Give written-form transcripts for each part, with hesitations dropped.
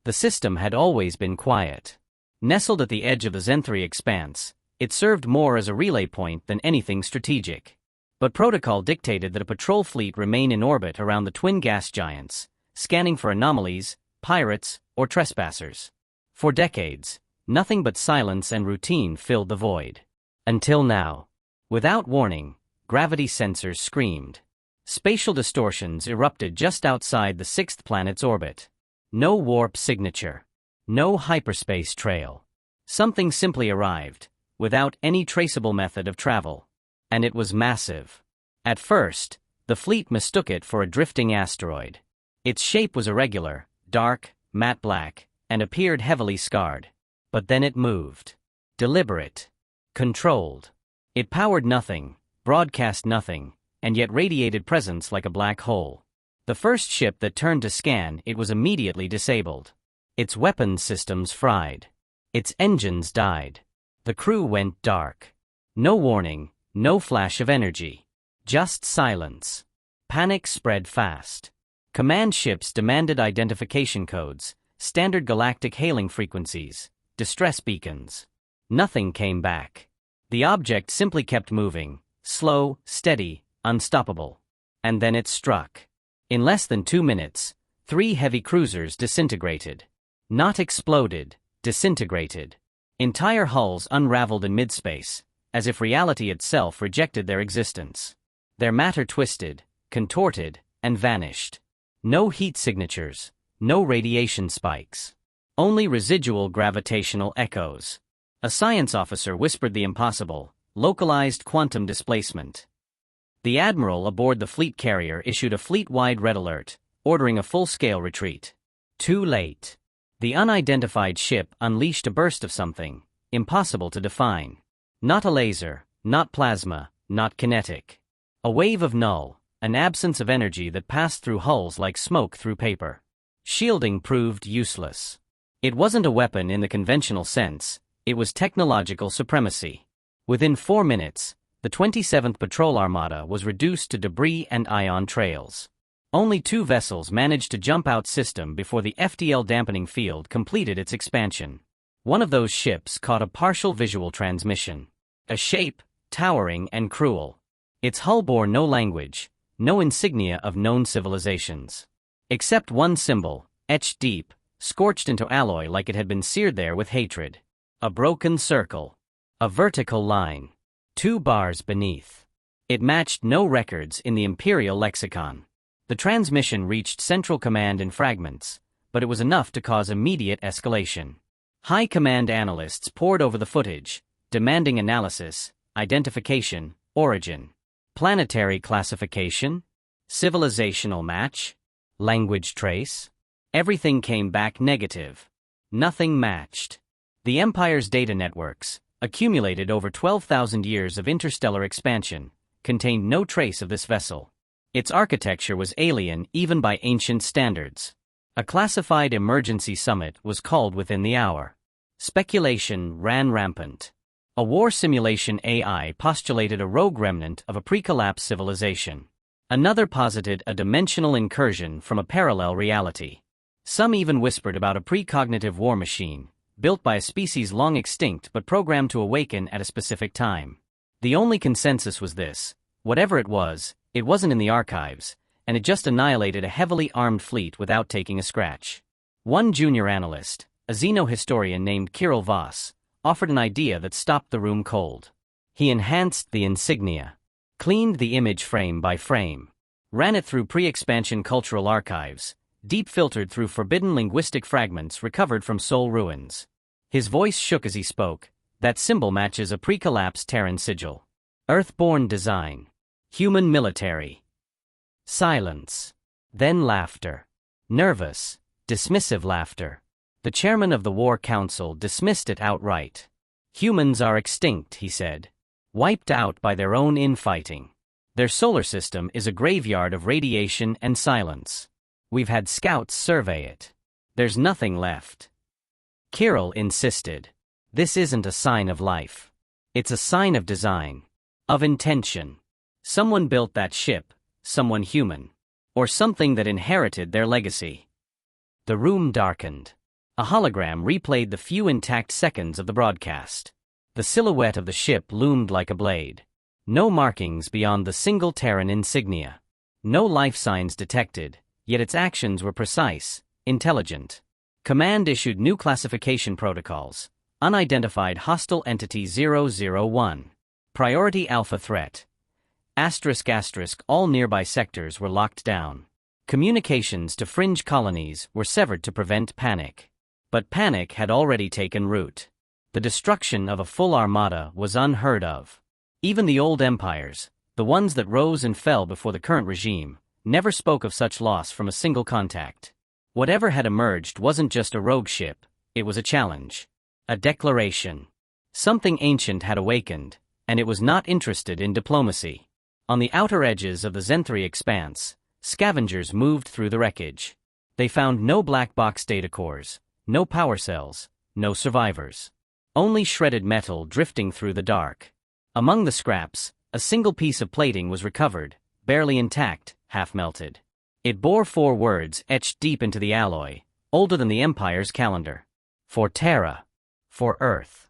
The system had always been quiet. Nestled at the edge of the Zenthri expanse, it served more as a relay point than anything strategic. But protocol dictated that a patrol fleet remain in orbit around the twin gas giants, scanning for anomalies, pirates, or trespassers. For decades, nothing but silence and routine filled the void. Until now. Without warning, gravity sensors screamed. Spatial distortions erupted just outside the sixth planet's orbit. No warp signature. No hyperspace trail. Something simply arrived, without any traceable method of travel. And it was massive. At first, the fleet mistook it for a drifting asteroid. Its shape was irregular, dark, matte black, and appeared heavily scarred. But then it moved. Deliberate. Controlled. It powered nothing, broadcast nothing, and yet radiated presence like a black hole. The first ship that turned to scan it was immediately disabled. Its weapons systems fried. Its engines died. The crew went dark. No warning, no flash of energy. Just silence. Panic spread fast. Command ships demanded identification codes, standard galactic hailing frequencies, distress beacons. Nothing came back. The object simply kept moving, slow, steady, unstoppable. And then it struck. In less than 2 minutes, 3 heavy cruisers disintegrated. Not exploded, disintegrated. Entire hulls unraveled in midspace, as if reality itself rejected their existence. Their matter twisted, contorted, and vanished. No heat signatures, no radiation spikes. Only residual gravitational echoes. A science officer whispered the impossible, localized quantum displacement. The admiral aboard the fleet carrier issued a fleet-wide red alert, ordering a full-scale retreat. Too late. The unidentified ship unleashed a burst of something, impossible to define. Not a laser, not plasma, not kinetic. A wave of null, an absence of energy that passed through hulls like smoke through paper. Shielding proved useless. It wasn't a weapon in the conventional sense, it was technological supremacy. Within 4 minutes, the 27th Patrol Armada was reduced to debris and ion trails. Only 2 vessels managed to jump out system before the FTL dampening field completed its expansion. One of those ships caught a partial visual transmission. A shape, towering and cruel. Its hull bore no language, no insignia of known civilizations. Except one symbol, etched deep, scorched into alloy like it had been seared there with hatred. A broken circle. A vertical line. 2 bars beneath. It matched no records in the Imperial lexicon. The transmission reached Central Command in fragments, but it was enough to cause immediate escalation. High Command analysts pored over the footage, demanding analysis, identification, origin. Planetary classification? Civilizational match? Language trace? Everything came back negative. Nothing matched. The Empire's data networks, accumulated over 12,000 years of interstellar expansion, contained no trace of this vessel. Its architecture was alien even by ancient standards. A classified emergency summit was called within the hour. Speculation ran rampant. A war simulation AI postulated a rogue remnant of a pre-collapse civilization. Another posited a dimensional incursion from a parallel reality. Some even whispered about a precognitive war machine, built by a species long extinct but programmed to awaken at a specific time. The only consensus was this: whatever it wasn't in the archives, and it just annihilated a heavily armed fleet without taking a scratch. One junior analyst, a xenohistorian named Kirill Voss, offered an idea that stopped the room cold. He enhanced the insignia, cleaned the image frame by frame, ran it through pre-expansion cultural archives, deep-filtered through forbidden linguistic fragments recovered from soul ruins. His voice shook as he spoke. That symbol matches a pre-collapse Terran sigil. Earthborn design. Human military. Silence. Then laughter. Nervous, dismissive laughter. The chairman of the War Council dismissed it outright. Humans are extinct, he said. Wiped out by their own infighting. Their solar system is a graveyard of radiation and silence. We've had scouts survey it. There's nothing left. Kirill insisted. This isn't a sign of life. It's a sign of design. Of intention. Someone built that ship, someone human. Or something that inherited their legacy. The room darkened. A hologram replayed the few intact seconds of the broadcast. The silhouette of the ship loomed like a blade. No markings beyond the single Terran insignia. No life signs detected, yet its actions were precise, intelligent. Command issued new classification protocols. Unidentified hostile entity 001. Priority alpha threat. ***, all nearby sectors were locked down. Communications to fringe colonies were severed to prevent panic. But panic had already taken root. The destruction of a full armada was unheard of. Even the old empires, the ones that rose and fell before the current regime, never spoke of such loss from a single contact. Whatever had emerged wasn't just a rogue ship, it was a challenge. A declaration. Something ancient had awakened, and it was not interested in diplomacy. On the outer edges of the Zenthri expanse, scavengers moved through the wreckage. They found no black box data cores, no power cells, no survivors. Only shredded metal drifting through the dark. Among the scraps, a single piece of plating was recovered, barely intact, half melted. It bore 4 words etched deep into the alloy, older than the Empire's calendar. For Terra. For Earth.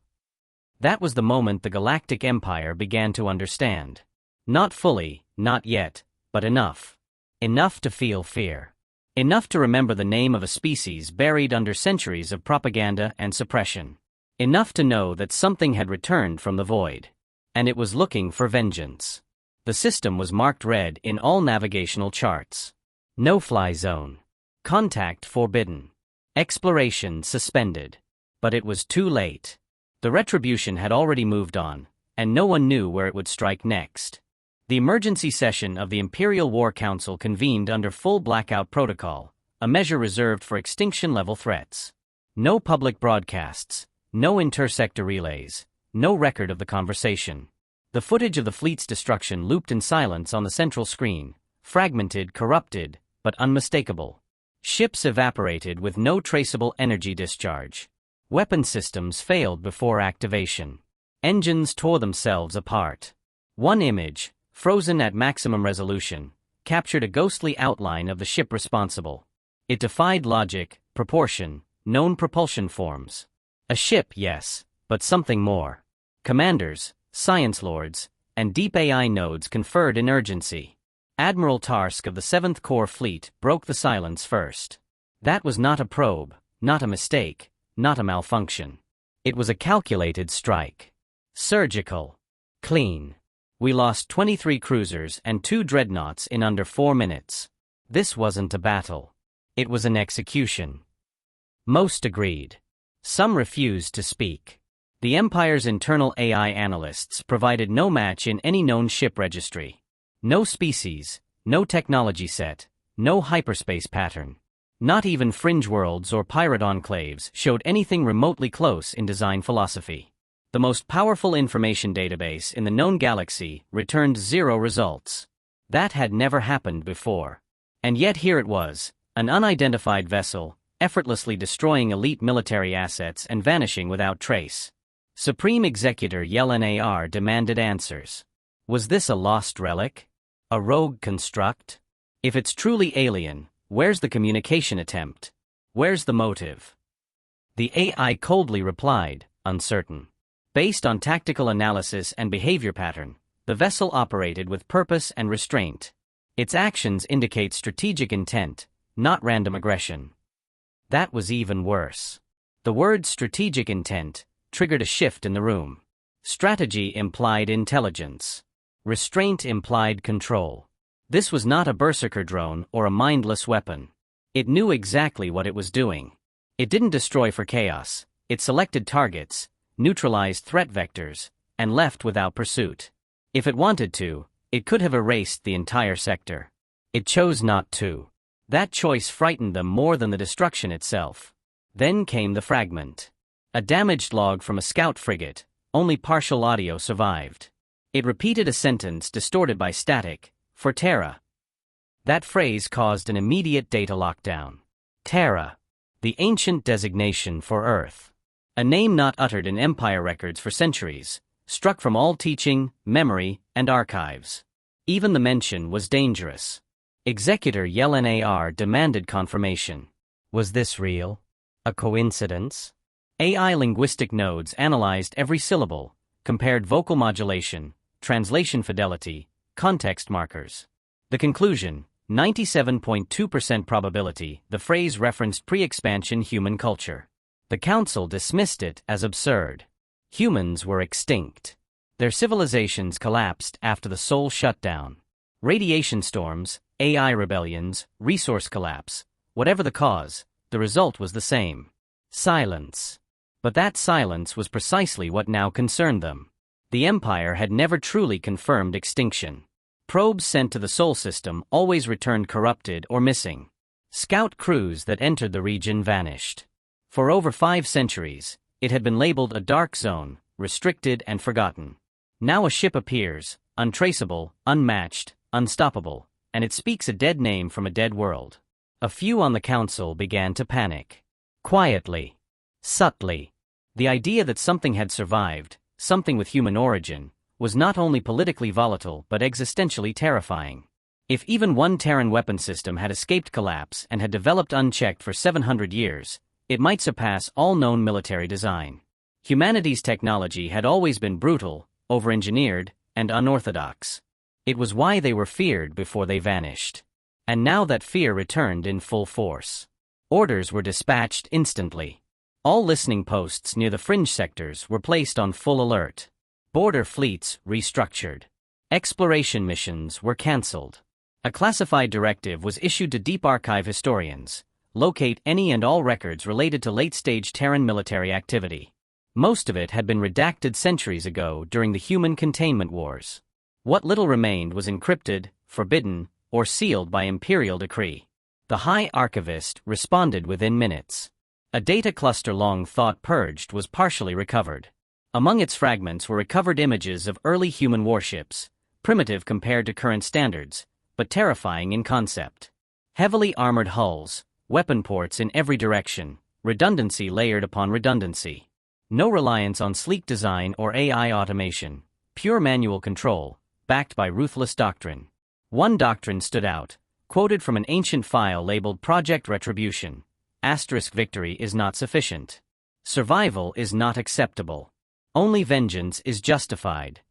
That was the moment the Galactic Empire began to understand. Not fully, not yet, but enough. Enough to feel fear. Enough to remember the name of a species buried under centuries of propaganda and suppression. Enough to know that something had returned from the void. And it was looking for vengeance. The system was marked red in all navigational charts. No-fly zone. Contact forbidden. Exploration suspended. But it was too late. The retribution had already moved on, and no one knew where it would strike next. The emergency session of the Imperial War Council convened under full blackout protocol, a measure reserved for extinction-level threats. No public broadcasts, no intersector relays, no record of the conversation. The footage of the fleet's destruction looped in silence on the central screen, fragmented, corrupted, but unmistakable. Ships evaporated with no traceable energy discharge. Weapon systems failed before activation. Engines tore themselves apart. One image, frozen at maximum resolution, captured a ghostly outline of the ship responsible. It defied logic, proportion, known propulsion forms. A ship, yes, but something more. Commanders, science lords, and deep AI nodes conferred in urgency. Admiral Tarsk of the 7th Corps Fleet broke the silence first. That was not a probe, not a mistake, not a malfunction. It was a calculated strike. Surgical. Clean. We lost 23 cruisers and 2 dreadnoughts in under 4 minutes. This wasn't a battle. It was an execution. Most agreed. Some refused to speak. The Empire's internal AI analysts provided no match in any known ship registry. No species, no technology set, no hyperspace pattern. Not even fringe worlds or pirate enclaves showed anything remotely close in design philosophy. The most powerful information database in the known galaxy returned 0 results. That had never happened before. And yet here it was, an unidentified vessel, effortlessly destroying elite military assets and vanishing without trace. Supreme Executor Yelnar demanded answers. Was this a lost relic? A rogue construct? If it's truly alien, where's the communication attempt? Where's the motive? The AI coldly replied, uncertain. Based on tactical analysis and behavior pattern, the vessel operated with purpose and restraint. Its actions indicate strategic intent, not random aggression. That was even worse. The word strategic intent triggered a shift in the room. Strategy implied intelligence. Restraint implied control. This was not a berserker drone or a mindless weapon. It knew exactly what it was doing. It didn't destroy for chaos. It selected targets, neutralized threat vectors, and left without pursuit. If it wanted to, it could have erased the entire sector. It chose not to. That choice frightened them more than the destruction itself. Then came the fragment. A damaged log from a scout frigate, only partial audio survived. It repeated a sentence distorted by static, for Terra. That phrase caused an immediate data lockdown. Terra. The ancient designation for Earth. A name not uttered in Empire records for centuries, struck from all teaching, memory, and archives. Even the mention was dangerous. Executor Yelnar demanded confirmation. Was this real? A coincidence? AI linguistic nodes analyzed every syllable, compared vocal modulation, translation fidelity, context markers. The conclusion: 97.2% probability the phrase referenced pre-expansion human culture. The council dismissed it as absurd. Humans were extinct. Their civilizations collapsed after the Soul shutdown. Radiation storms, AI rebellions, resource collapse, whatever the cause, the result was the same. Silence. But that silence was precisely what now concerned them. The Empire had never truly confirmed extinction. Probes sent to the Sol system always returned corrupted or missing. Scout crews that entered the region vanished. For over 5 centuries, it had been labeled a dark zone, restricted and forgotten. Now a ship appears, untraceable, unmatched, unstoppable, and it speaks a dead name from a dead world. A few on the council began to panic. Quietly. Subtly. The idea that something had survived, something with human origin, was not only politically volatile but existentially terrifying. If even one Terran weapon system had escaped collapse and had developed unchecked for 700 years, it might surpass all known military design. Humanity's technology had always been brutal, over-engineered, and unorthodox. It was why they were feared before they vanished. And now that fear returned in full force. Orders were dispatched instantly. All listening posts near the fringe sectors were placed on full alert. Border fleets restructured. Exploration missions were cancelled. A classified directive was issued to Deep Archive historians: locate any and all records related to late-stage Terran military activity. Most of it had been redacted centuries ago during the human containment wars. What little remained was encrypted, forbidden, or sealed by imperial decree. The High Archivist responded within minutes. A data cluster long thought purged was partially recovered. Among its fragments were recovered images of early human warships, primitive compared to current standards, but terrifying in concept. Heavily armored hulls, weapon ports in every direction, redundancy layered upon redundancy. No reliance on sleek design or AI automation, pure manual control, backed by ruthless doctrine. One doctrine stood out, quoted from an ancient file labeled Project Retribution. Victory is not sufficient. Survival is not acceptable. Only vengeance is justified.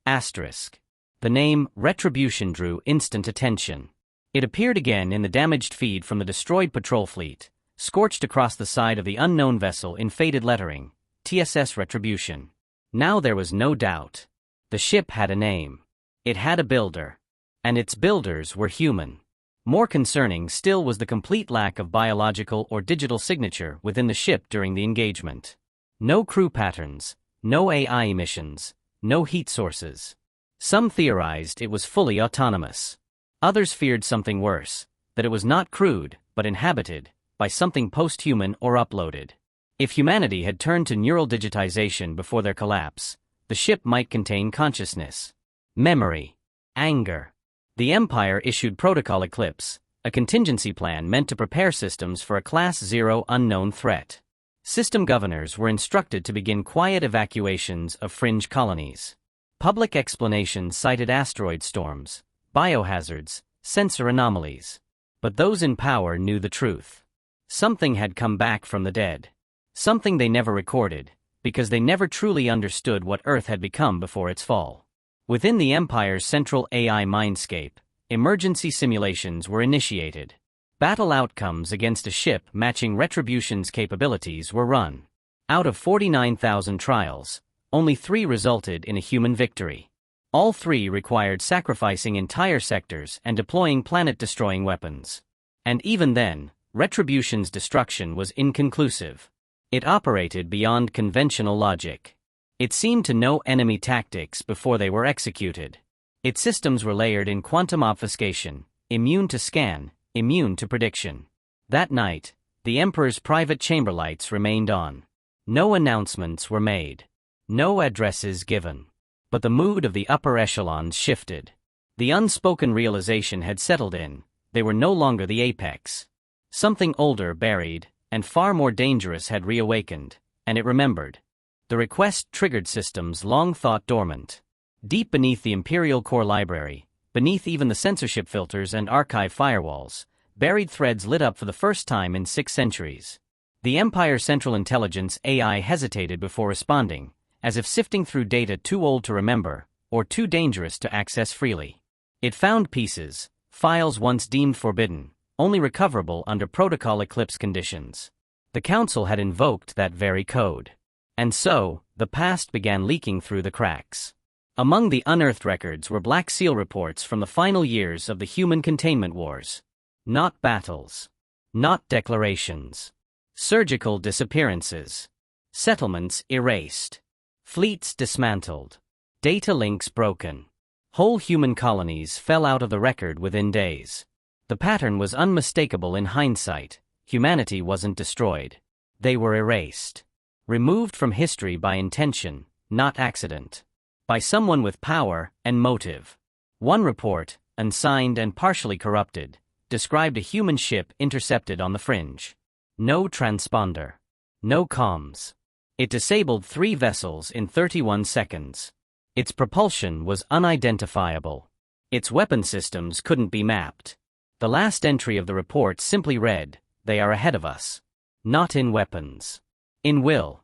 The name Retribution drew instant attention. It appeared again in the damaged feed from the destroyed patrol fleet, scorched across the side of the unknown vessel in faded lettering, TSS Retribution. Now there was no doubt. The ship had a name. It had a builder. And its builders were human. More concerning still was the complete lack of biological or digital signature within the ship during the engagement. No crew patterns, no AI emissions, no heat sources. Some theorized it was fully autonomous. Others feared something worse, that it was not crewed, but inhabited, by something post-human or uploaded. If humanity had turned to neural digitization before their collapse, the ship might contain consciousness, memory, anger. The Empire issued Protocol Eclipse, a contingency plan meant to prepare systems for a Class 0 unknown threat. System governors were instructed to begin quiet evacuations of fringe colonies. Public explanations cited asteroid storms, biohazards, sensor anomalies. But those in power knew the truth. Something had come back from the dead. Something they never recorded, because they never truly understood what Earth had become before its fall. Within the Empire's central AI mindscape, emergency simulations were initiated. Battle outcomes against a ship matching Retribution's capabilities were run. Out of 49,000 trials, only 3 resulted in a human victory. All 3 required sacrificing entire sectors and deploying planet-destroying weapons. And even then, Retribution's destruction was inconclusive. It operated beyond conventional logic. It seemed to know enemy tactics before they were executed. Its systems were layered in quantum obfuscation, immune to scan, immune to prediction. That night, the Emperor's private chamber lights remained on. No announcements were made. No addresses given. But the mood of the upper echelons shifted. The unspoken realization had settled in: they were no longer the apex. Something older, buried, and far more dangerous had reawakened, and it remembered. The request triggered systems long thought dormant. Deep beneath the Imperial Core Library, beneath even the censorship filters and archive firewalls, buried threads lit up for the first time in 6 centuries. The Empire's Central Intelligence AI hesitated before responding, as if sifting through data too old to remember, or too dangerous to access freely. It found pieces, files once deemed forbidden, only recoverable under protocol eclipse conditions. The Council had invoked that very code. And so, the past began leaking through the cracks. Among the unearthed records were Black Seal reports from the final years of the human containment wars. Not battles. Not declarations. Surgical disappearances. Settlements erased. Fleets dismantled. Data links broken. Whole human colonies fell out of the record within days. The pattern was unmistakable in hindsight. Humanity wasn't destroyed. They were erased. Removed from history by intention, not accident. By someone with power and motive. One report, unsigned and partially corrupted, described a human ship intercepted on the fringe. No transponder. No comms. It disabled 3 vessels in 31 seconds. Its propulsion was unidentifiable. Its weapon systems couldn't be mapped. The last entry of the report simply read, "They are ahead of us. Not in weapons. In will."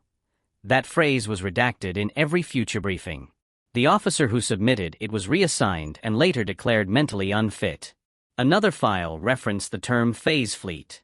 That phrase was redacted in every future briefing. The officer who submitted it was reassigned and later declared mentally unfit. Another file referenced the term phase fleet.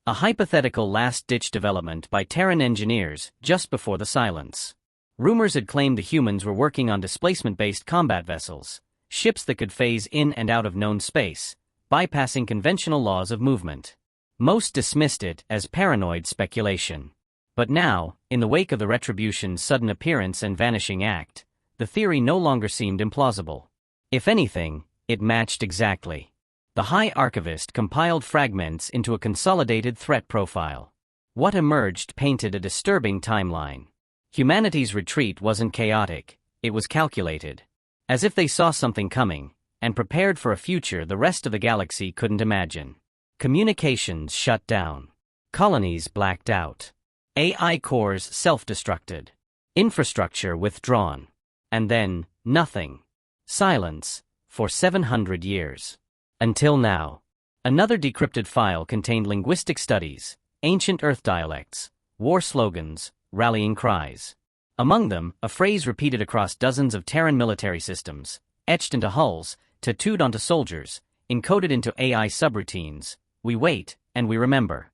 A hypothetical last-ditch development by Terran engineers just before the silence. Rumors had claimed the humans were working on displacement-based combat vessels, ships that could phase in and out of known space, bypassing conventional laws of movement. Most dismissed it as paranoid speculation. But now, in the wake of the Retribution's sudden appearance and vanishing act, the theory no longer seemed implausible. If anything, it matched exactly. The High Archivist compiled fragments into a consolidated threat profile. What emerged painted a disturbing timeline. Humanity's retreat wasn't chaotic, it was calculated. As if they saw something coming, and prepared for a future the rest of the galaxy couldn't imagine. Communications shut down. Colonies blacked out. AI cores self-destructed. Infrastructure withdrawn. And then, nothing. Silence, for 700 years. Until now. Another decrypted file contained linguistic studies, ancient Earth dialects, war slogans, rallying cries. Among them, a phrase repeated across dozens of Terran military systems, etched into hulls, tattooed onto soldiers, encoded into AI subroutines: "We wait, and we remember."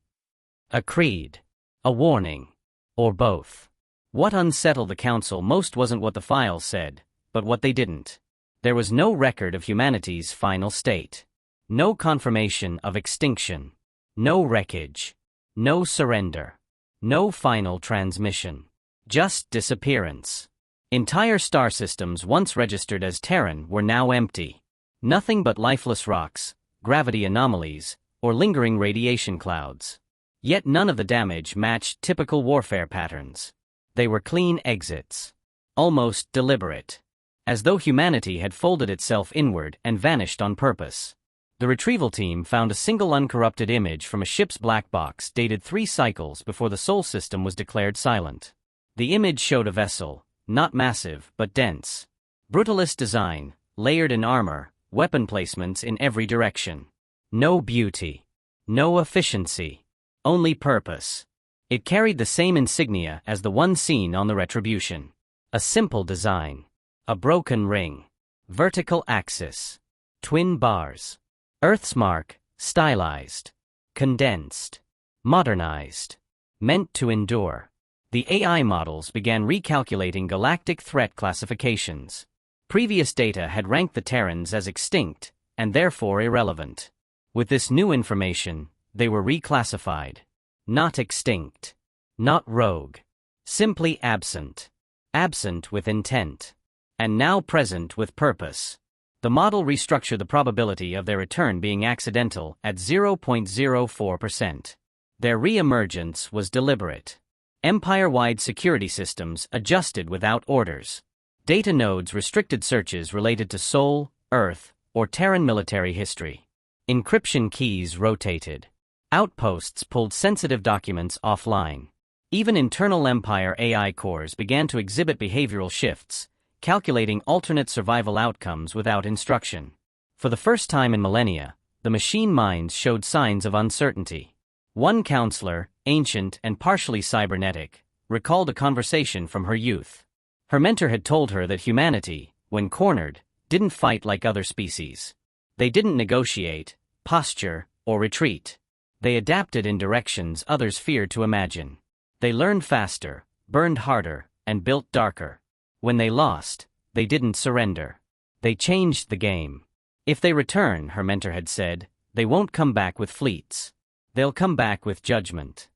A creed. A warning. Or both. What unsettled the Council most wasn't what the files said, but what they didn't. There was no record of humanity's final state. No confirmation of extinction. No wreckage. No surrender. No final transmission. Just disappearance. Entire star systems once registered as Terran were now empty. Nothing but lifeless rocks, gravity anomalies, or lingering radiation clouds. Yet none of the damage matched typical warfare patterns. They were clean exits. Almost deliberate. As though humanity had folded itself inward and vanished on purpose. The retrieval team found a single uncorrupted image from a ship's black box dated 3 cycles before the Sol system was declared silent. The image showed a vessel, not massive but dense. Brutalist design, layered in armor, weapon placements in every direction. No beauty. No efficiency. Only purpose. It carried the same insignia as the one seen on the Retribution. A simple design. A broken ring. Vertical axis. Twin bars. Earth's mark, stylized. Condensed. Modernized. Meant to endure. The AI models began recalculating galactic threat classifications. Previous data had ranked the Terrans as extinct, and therefore irrelevant. With this new information, they were reclassified. Not extinct. Not rogue. Simply absent. Absent with intent. And now present with purpose. The model restructured the probability of their return being accidental at 0.04%. Their re-emergence was deliberate. Empire-wide security systems adjusted without orders. Data nodes restricted searches related to Sol, Earth, or Terran military history. Encryption keys rotated. Outposts pulled sensitive documents offline. Even internal Empire AI cores began to exhibit behavioral shifts, calculating alternate survival outcomes without instruction. For the first time in millennia, the machine minds showed signs of uncertainty. One counselor, ancient and partially cybernetic, recalled a conversation from her youth. Her mentor had told her that humanity, when cornered, didn't fight like other species. They didn't negotiate, posture, or retreat. They adapted in directions others feared to imagine. They learned faster, burned harder, and built darker. When they lost, they didn't surrender. They changed the game. If they return, her mentor had said, they won't come back with fleets. They'll come back with judgment.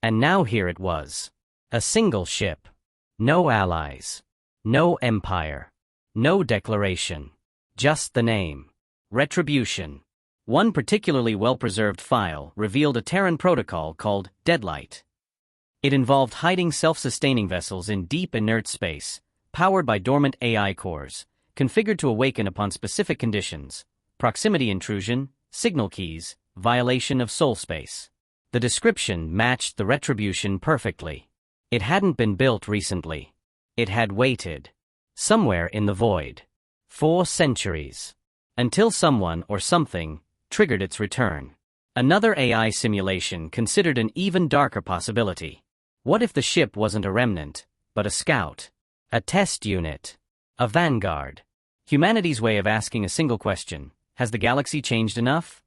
And now here it was. A single ship. No allies. No empire. No declaration. Just the name. Retribution. One particularly well-preserved file revealed a Terran protocol called Deadlight. It involved hiding self-sustaining vessels in deep inert space, powered by dormant AI cores, configured to awaken upon specific conditions: proximity intrusion, signal keys, violation of soul space. The description matched the Retribution perfectly. It hadn't been built recently. It had waited. Somewhere in the void. 4 centuries. Until someone or something triggered its return. Another AI simulation considered an even darker possibility. What if the ship wasn't a remnant, but a scout? A test unit? A vanguard? Humanity's way of asking a single question: has the galaxy changed enough?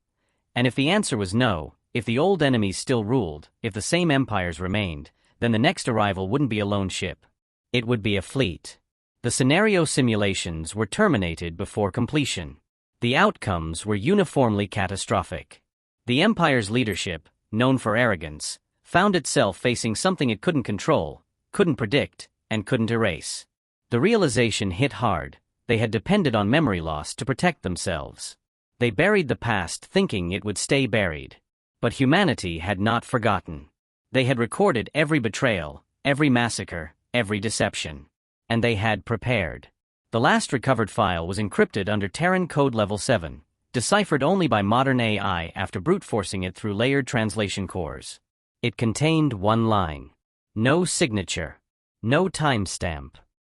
And if the answer was no, if the old enemies still ruled, if the same empires remained, then the next arrival wouldn't be a lone ship. It would be a fleet. The scenario simulations were terminated before completion. The outcomes were uniformly catastrophic. The Empire's leadership, known for arrogance, found itself facing something it couldn't control, couldn't predict, and couldn't erase. The realization hit hard: they had depended on memory loss to protect themselves. They buried the past thinking it would stay buried. But humanity had not forgotten. They had recorded every betrayal, every massacre, every deception. And they had prepared. The last recovered file was encrypted under Terran Code Level 7, deciphered only by modern AI after brute-forcing it through layered translation cores. It contained one line. No signature. No timestamp.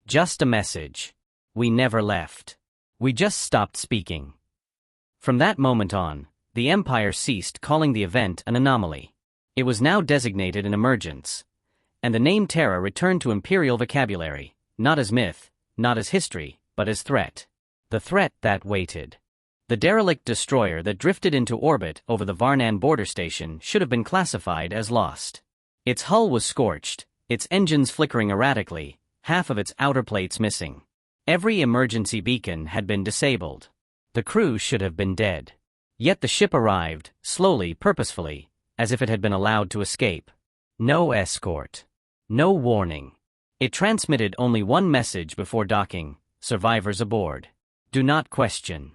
Just a message. We never left. We just stopped speaking. From that moment on, the Empire ceased calling the event an anomaly. It was now designated an emergence. And the name Terra returned to Imperial vocabulary, not as myth, not as history, but as threat. The threat that waited. The derelict destroyer that drifted into orbit over the Varnan border station should have been classified as lost. Its hull was scorched, its engines flickering erratically, half of its outer plates missing. Every emergency beacon had been disabled. The crew should have been dead. Yet the ship arrived, slowly, purposefully, as if it had been allowed to escape. No escort. No warning. It transmitted only one message before docking: survivors aboard. Do not question.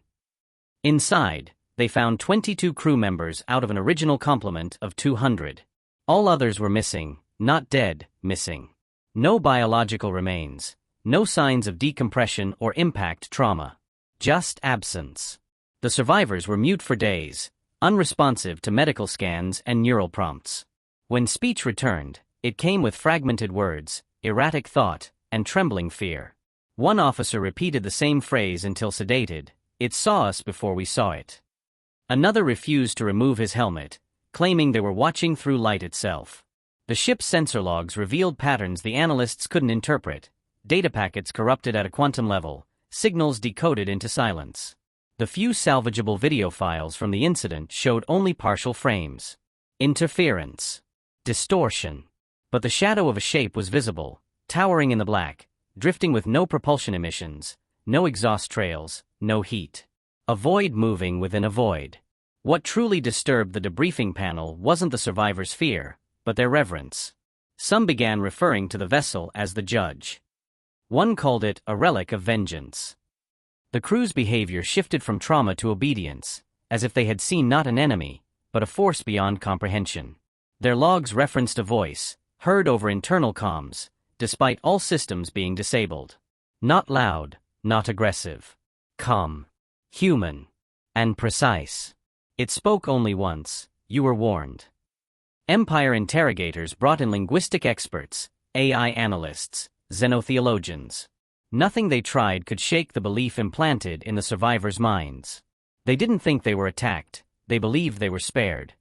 Inside, they found 22 crew members out of an original complement of 200. All others were missing, not dead, missing. No biological remains, no signs of decompression or impact trauma. Just absence. The survivors were mute for days, unresponsive to medical scans and neural prompts. When speech returned, it came with fragmented words, erratic thought, and trembling fear. One officer repeated the same phrase until sedated: "It saw us before we saw it." Another refused to remove his helmet, claiming they were watching through light itself. The ship's sensor logs revealed patterns the analysts couldn't interpret: data packets corrupted at a quantum level, signals decoded into silence. The few salvageable video files from the incident showed only partial frames. Interference. Distortion. But the shadow of a shape was visible, towering in the black, drifting with no propulsion emissions, no exhaust trails, no heat. A void moving within a void. What truly disturbed the debriefing panel wasn't the survivors' fear, but their reverence. Some began referring to the vessel as the Judge. One called it a relic of vengeance. The crew's behavior shifted from trauma to obedience, as if they had seen not an enemy, but a force beyond comprehension. Their logs referenced a voice, heard over internal comms, despite all systems being disabled. Not loud, not aggressive. Calm. Human. And precise. It spoke only once: "You were warned." Empire interrogators brought in linguistic experts, AI analysts, xenotheologians. Nothing they tried could shake the belief implanted in the survivors' minds. They didn't think they were attacked, they believed they were spared.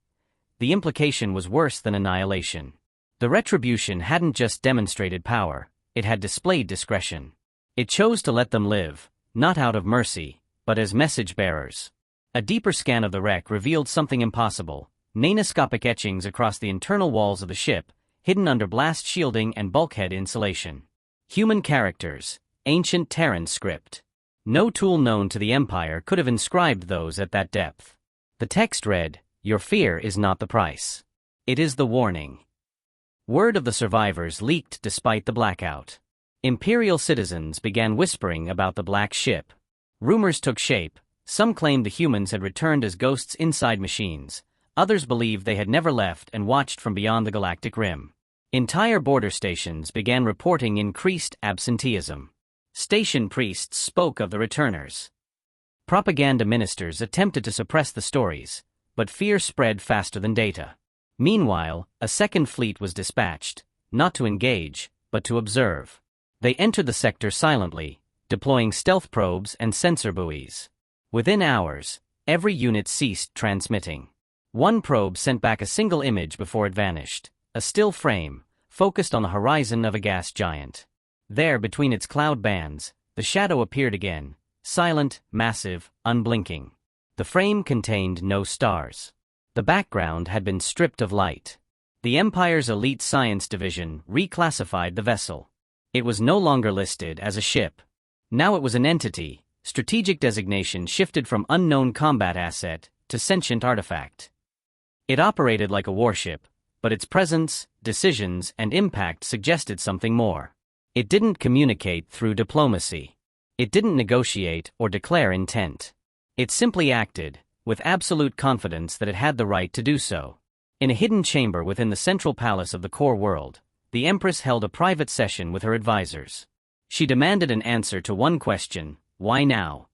the implication was worse than annihilation. The Retribution hadn't just demonstrated power, it had displayed discretion. It chose to let them live, not out of mercy, but as message bearers. A deeper scan of the wreck revealed something impossible: nanoscopic etchings across the internal walls of the ship, hidden under blast shielding and bulkhead insulation. Human characters, ancient Terran script. No tool known to the Empire could have inscribed those at that depth. The text read, "Your fear is not the price. It is the warning." Word of the survivors leaked despite the blackout. Imperial citizens began whispering about the black ship. Rumors took shape. Some claimed the humans had returned as ghosts inside machines. Others believed they had never left and watched from beyond the galactic rim. Entire border stations began reporting increased absenteeism. Station priests spoke of the returners. Propaganda ministers attempted to suppress the stories, but fear spread faster than data. Meanwhile, a second fleet was dispatched, not to engage, but to observe. They entered the sector silently, deploying stealth probes and sensor buoys. Within hours, every unit ceased transmitting. One probe sent back a single image before it vanished, a still frame, focused on the horizon of a gas giant. There, between its cloud bands, the shadow appeared again, silent, massive, unblinking. The frame contained no stars. The background had been stripped of light. The Empire's elite science division reclassified the vessel. It was no longer listed as a ship. Now it was an entity. Strategic designation shifted from unknown combat asset to sentient artifact. It operated like a warship, but its presence, decisions, and impact suggested something more. It didn't communicate through diplomacy. It didn't negotiate or declare intent. It simply acted, with absolute confidence that it had the right to do so. In a hidden chamber within the central palace of the core world, the Empress held a private session with her advisors. She demanded an answer to one question: why now?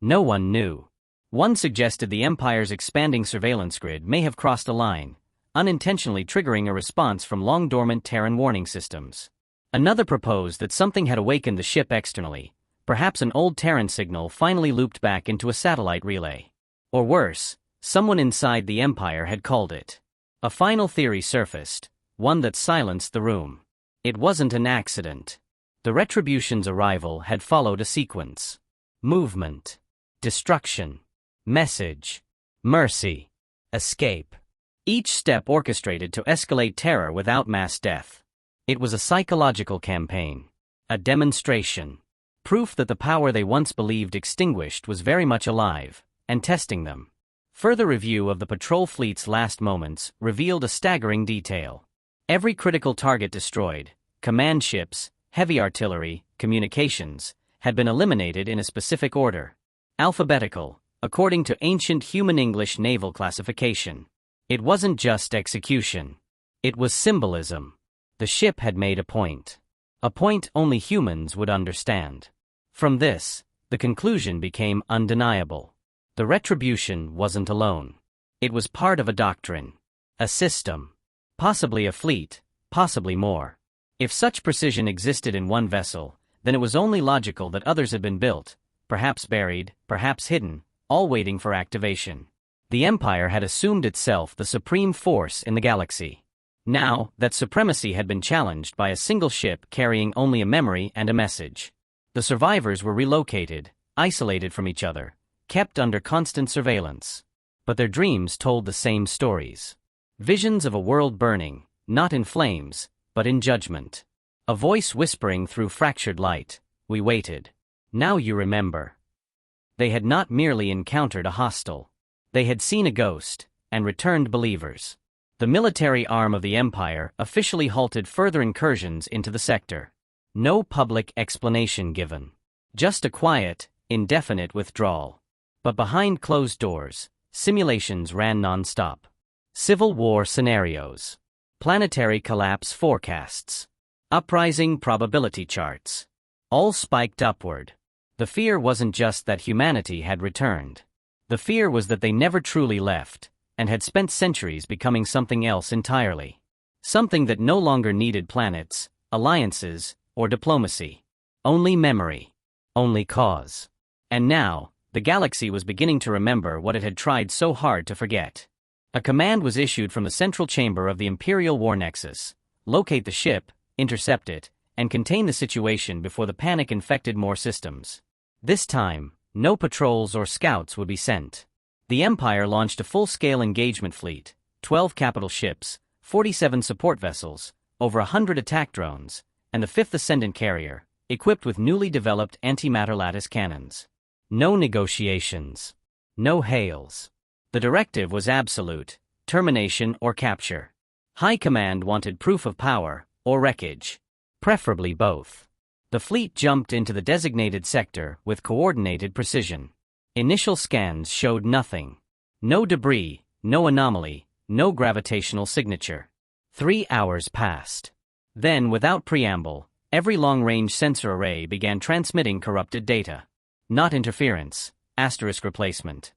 No one knew. One suggested the Empire's expanding surveillance grid may have crossed a line, unintentionally triggering a response from long-dormant Terran warning systems. Another proposed that something had awakened the ship externally, perhaps an old Terran signal finally looped back into a satellite relay. Or worse, someone inside the Empire had called it. A final theory surfaced, one that silenced the room. It wasn't an accident. The Retribution's arrival had followed a sequence. Movement. Destruction. Message. Mercy. Escape. Each step orchestrated to escalate terror without mass death. It was a psychological campaign. A demonstration. Proof that the power they once believed extinguished was very much alive, and testing them. Further review of the patrol fleet's last moments revealed a staggering detail. Every critical target destroyed, command ships, heavy artillery, communications, had been eliminated in a specific order. Alphabetical, according to ancient human English naval classification. It wasn't just execution. It was symbolism. The ship had made a point. A point only humans would understand. From this, the conclusion became undeniable. The Retribution wasn't alone. It was part of a doctrine. A system. Possibly a fleet, possibly more. If such precision existed in one vessel, then it was only logical that others had been built, perhaps buried, perhaps hidden, all waiting for activation. The Empire had assumed itself the supreme force in the galaxy. Now, that supremacy had been challenged by a single ship carrying only a memory and a message. The survivors were relocated, isolated from each other, kept under constant surveillance. But their dreams told the same stories. Visions of a world burning, not in flames, but in judgment. A voice whispering through fractured light, "We waited. Now you remember." They had not merely encountered a hostile. They had seen a ghost, and returned believers. The military arm of the Empire officially halted further incursions into the sector. No public explanation given. Just a quiet, indefinite withdrawal. But behind closed doors, simulations ran non-stop. Civil war scenarios. Planetary collapse forecasts. Uprising probability charts. All spiked upward. The fear wasn't just that humanity had returned. The fear was that they never truly left, and had spent centuries becoming something else entirely. Something that no longer needed planets, alliances, or diplomacy. Only memory. Only cause. And now, the galaxy was beginning to remember what it had tried so hard to forget. A command was issued from the central chamber of the Imperial War Nexus: locate the ship, intercept it, and contain the situation before the panic infected more systems. This time, no patrols or scouts would be sent. The Empire launched a full-scale engagement fleet, 12 capital ships, 47 support vessels, over 100 attack drones, and the 5th Ascendant carrier, equipped with newly developed antimatter lattice cannons. No negotiations. No hails. The directive was absolute: termination or capture. High Command wanted proof of power, or wreckage. Preferably both. The fleet jumped into the designated sector with coordinated precision. Initial scans showed nothing. No debris, no anomaly, no gravitational signature. 3 hours passed. Then, without preamble, every long-range sensor array began transmitting corrupted data. Not interference, asterisk replacement.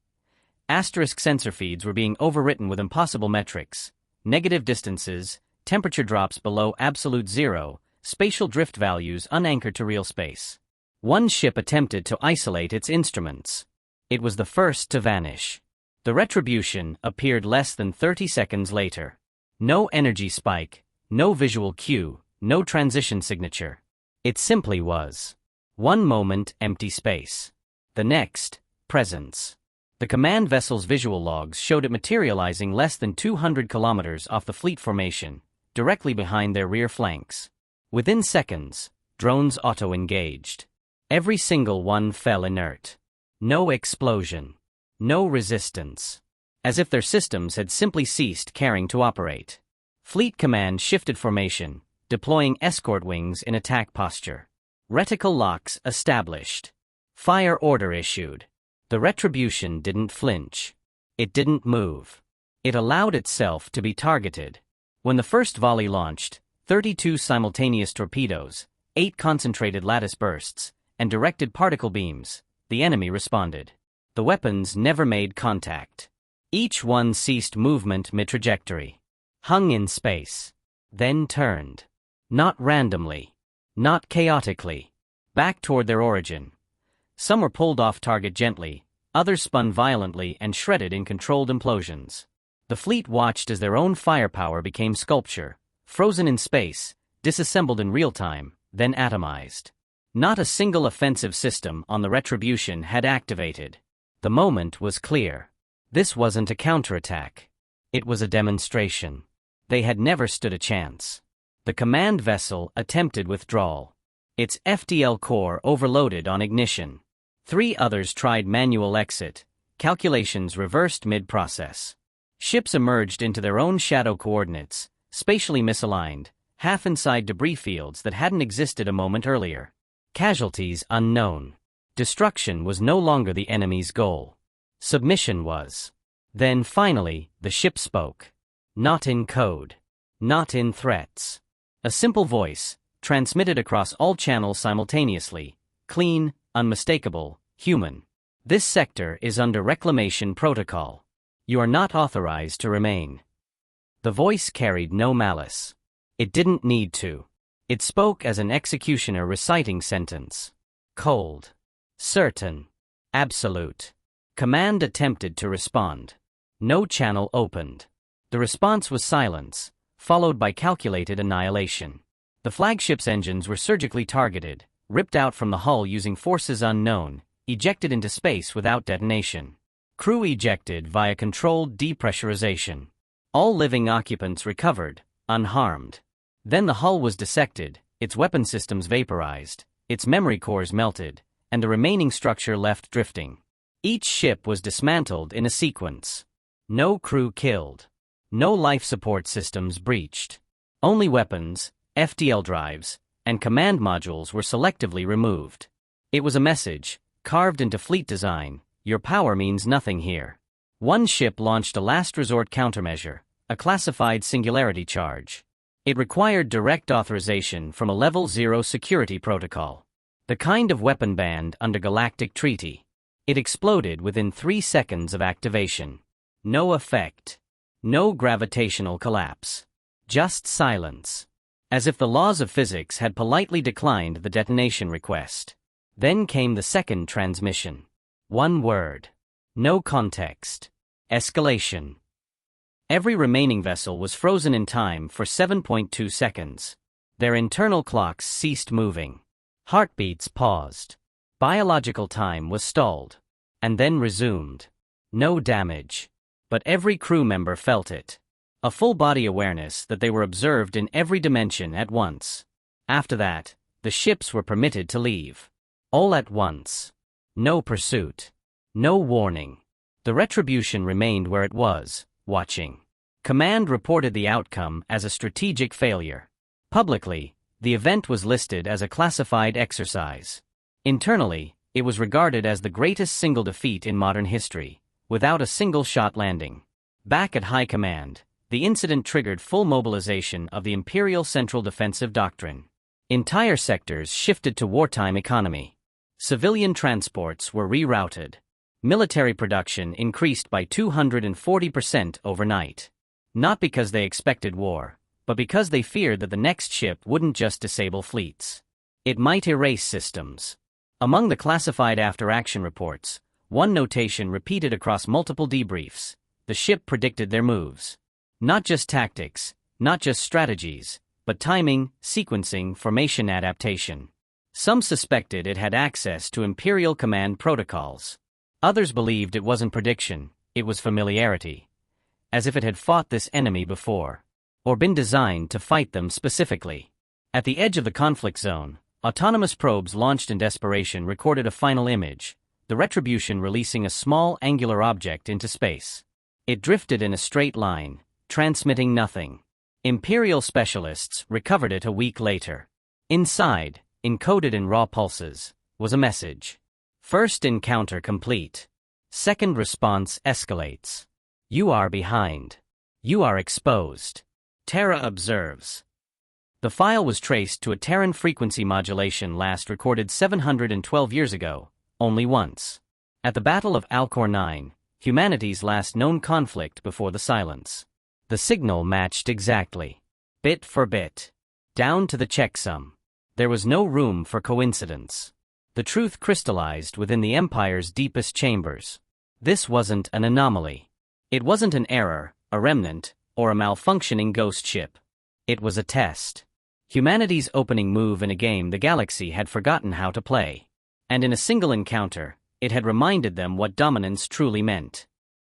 Asterisk sensor feeds were being overwritten with impossible metrics: negative distances, temperature drops below absolute zero, spatial drift values unanchored to real space. One ship attempted to isolate its instruments. It was the first to vanish. The retribution appeared less than 30 seconds later. No energy spike, no visual cue, no transition signature. It simply was. One moment, empty space. The next, presence. The command vessel's visual logs showed it materializing less than 200 kilometers off the fleet formation, directly behind their rear flanks. Within seconds, drones auto-engaged. Every single one fell inert. No explosion. No resistance. As if their systems had simply ceased caring to operate. Fleet Command shifted formation, deploying escort wings in attack posture. Reticle locks established. Fire order issued. The retribution didn't flinch. It didn't move. It allowed itself to be targeted. When the first volley launched, 32 simultaneous torpedoes, 8 concentrated lattice bursts, and directed particle beams, the enemy responded. The weapons never made contact. Each one ceased movement mid-trajectory. Hung in space. Then turned. Not randomly. Not chaotically. Back toward their origin. Some were pulled off target gently, others spun violently and shredded in controlled implosions. The fleet watched as their own firepower became sculpture, frozen in space, disassembled in real time, then atomized. Not a single offensive system on the retribution had activated. The moment was clear. This wasn't a counterattack. It was a demonstration. They had never stood a chance. The command vessel attempted withdrawal. Its FTL core overloaded on ignition. 3 others tried manual exit, calculations reversed mid-process. Ships emerged into their own shadow coordinates, spatially misaligned, half inside debris fields that hadn't existed a moment earlier. Casualties unknown. Destruction was no longer the enemy's goal. Submission was. Then finally, the ship spoke. Not in code. Not in threats. A simple voice, transmitted across all channels simultaneously, clean, unmistakable, human. This sector is under reclamation protocol. You are not authorized to remain. The voice carried no malice. It didn't need to. It spoke as an executioner reciting sentence. Cold. Certain. Absolute. Command attempted to respond. No channel opened. The response was silence, followed by calculated annihilation. The flagship's engines were surgically targeted, ripped out from the hull using forces unknown, ejected into space without detonation. Crew ejected via controlled depressurization. All living occupants recovered, unharmed. Then the hull was dissected, its weapon systems vaporized, its memory cores melted, and the remaining structure left drifting. Each ship was dismantled in a sequence. No crew killed. No life support systems breached. Only weapons, FTL drives, and command modules were selectively removed. It was a message, carved into fleet design: your power means nothing here. One ship launched a last resort countermeasure, a classified singularity charge. It required direct authorization from a Level 0 security protocol. The kind of weapon banned under Galactic Treaty. It exploded within 3 seconds of activation. No effect. No gravitational collapse. Just silence. As if the laws of physics had politely declined the detonation request. Then came the second transmission. One word. No context. Escalation. Every remaining vessel was frozen in time for 7.2 seconds. Their internal clocks ceased moving. Heartbeats paused. Biological time was stalled. And then resumed. No damage. But every crew member felt it. A full-body awareness that they were observed in every dimension at once. After that, the ships were permitted to leave. All at once. No pursuit. No warning. The Retribution remained where it was, watching. Command reported the outcome as a strategic failure. Publicly, the event was listed as a classified exercise. Internally, it was regarded as the greatest single defeat in modern history, without a single-shot landing. Back at High Command, the incident triggered full mobilization of the Imperial Central Defensive Doctrine. Entire sectors shifted to wartime economy. Civilian transports were rerouted. Military production increased by 240% overnight. Not because they expected war, but because they feared that the next ship wouldn't just disable fleets. It might erase systems. Among the classified after-action reports, one notation repeated across multiple debriefs: the ship predicted their moves. Not just tactics, not just strategies, but timing, sequencing, formation adaptation. Some suspected it had access to Imperial command protocols. Others believed it wasn't prediction, it was familiarity. As if it had fought this enemy before. Or been designed to fight them specifically. At the edge of the conflict zone, autonomous probes launched in desperation recorded a final image, the Retribution releasing a small angular object into space. It drifted in a straight line, transmitting nothing. Imperial specialists recovered it a week later. Inside, encoded in raw pulses, was a message. First encounter complete. Second response escalates. You are behind. You are exposed. Terra observes. The file was traced to a Terran frequency modulation last recorded 712 years ago, only once. At the Battle of Alcor 9, humanity's last known conflict before the silence. The signal matched exactly. Bit for bit. Down to the checksum. There was no room for coincidence. The truth crystallized within the Empire's deepest chambers. This wasn't an anomaly. It wasn't an error, a remnant, or a malfunctioning ghost ship. It was a test. Humanity's opening move in a game the galaxy had forgotten how to play. And in a single encounter, it had reminded them what dominance truly meant.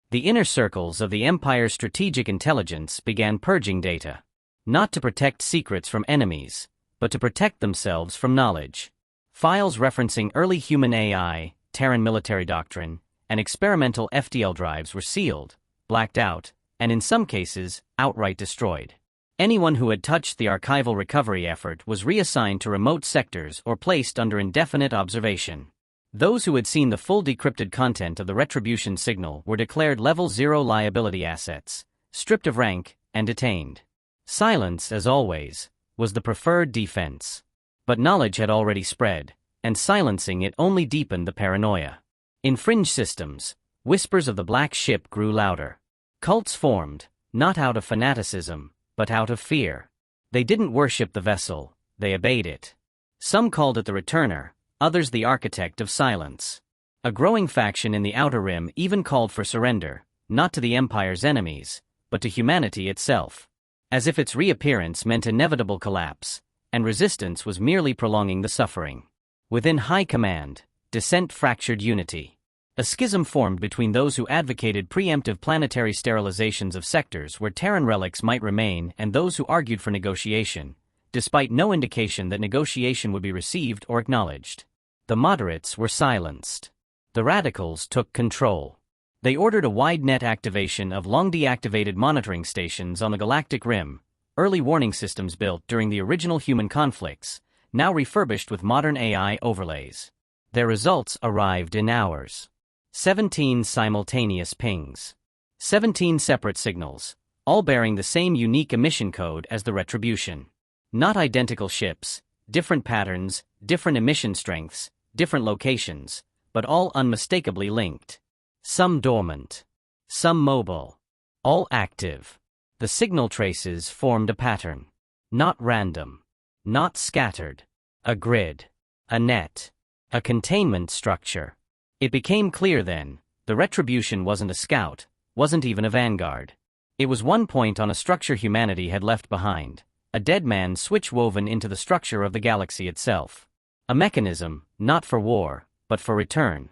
The inner circles of the Empire's strategic intelligence began purging data. Not to protect secrets from enemies, but to protect themselves from knowledge. Files referencing early human AI, Terran military doctrine, and experimental FTL drives were sealed, blacked out, and in some cases, outright destroyed. Anyone who had touched the archival recovery effort was reassigned to remote sectors or placed under indefinite observation. Those who had seen the full decrypted content of the Retribution signal were declared Level 0 liability assets, stripped of rank, and detained. Silence, as always, was the preferred defense. But knowledge had already spread, and silencing it only deepened the paranoia. In fringe systems, whispers of the Black Ship grew louder. Cults formed, not out of fanaticism, but out of fear. They didn't worship the vessel, they obeyed it. Some called it the Returner, others the Architect of Silence. A growing faction in the Outer Rim even called for surrender, not to the Empire's enemies, but to humanity itself. As if its reappearance meant inevitable collapse, and resistance was merely prolonging the suffering. Within High Command, dissent fractured unity. A schism formed between those who advocated preemptive planetary sterilizations of sectors where Terran relics might remain and those who argued for negotiation, despite no indication that negotiation would be received or acknowledged. The moderates were silenced. The radicals took control. They ordered a wide-net activation of long-deactivated monitoring stations on the Galactic Rim, early warning systems built during the original human conflicts, now refurbished with modern AI overlays. Their results arrived in hours. 17 simultaneous pings. 17 separate signals, all bearing the same unique emission code as the Retribution. Not identical ships, different patterns, different emission strengths, different locations, but all unmistakably linked. Some dormant. Some mobile. All active. The signal traces formed a pattern. Not random. Not scattered. A grid. A net. A containment structure. It became clear then, the Retribution wasn't a scout, wasn't even a vanguard. It was one point on a structure humanity had left behind, a dead man switch woven into the structure of the galaxy itself. A mechanism, not for war, but for return.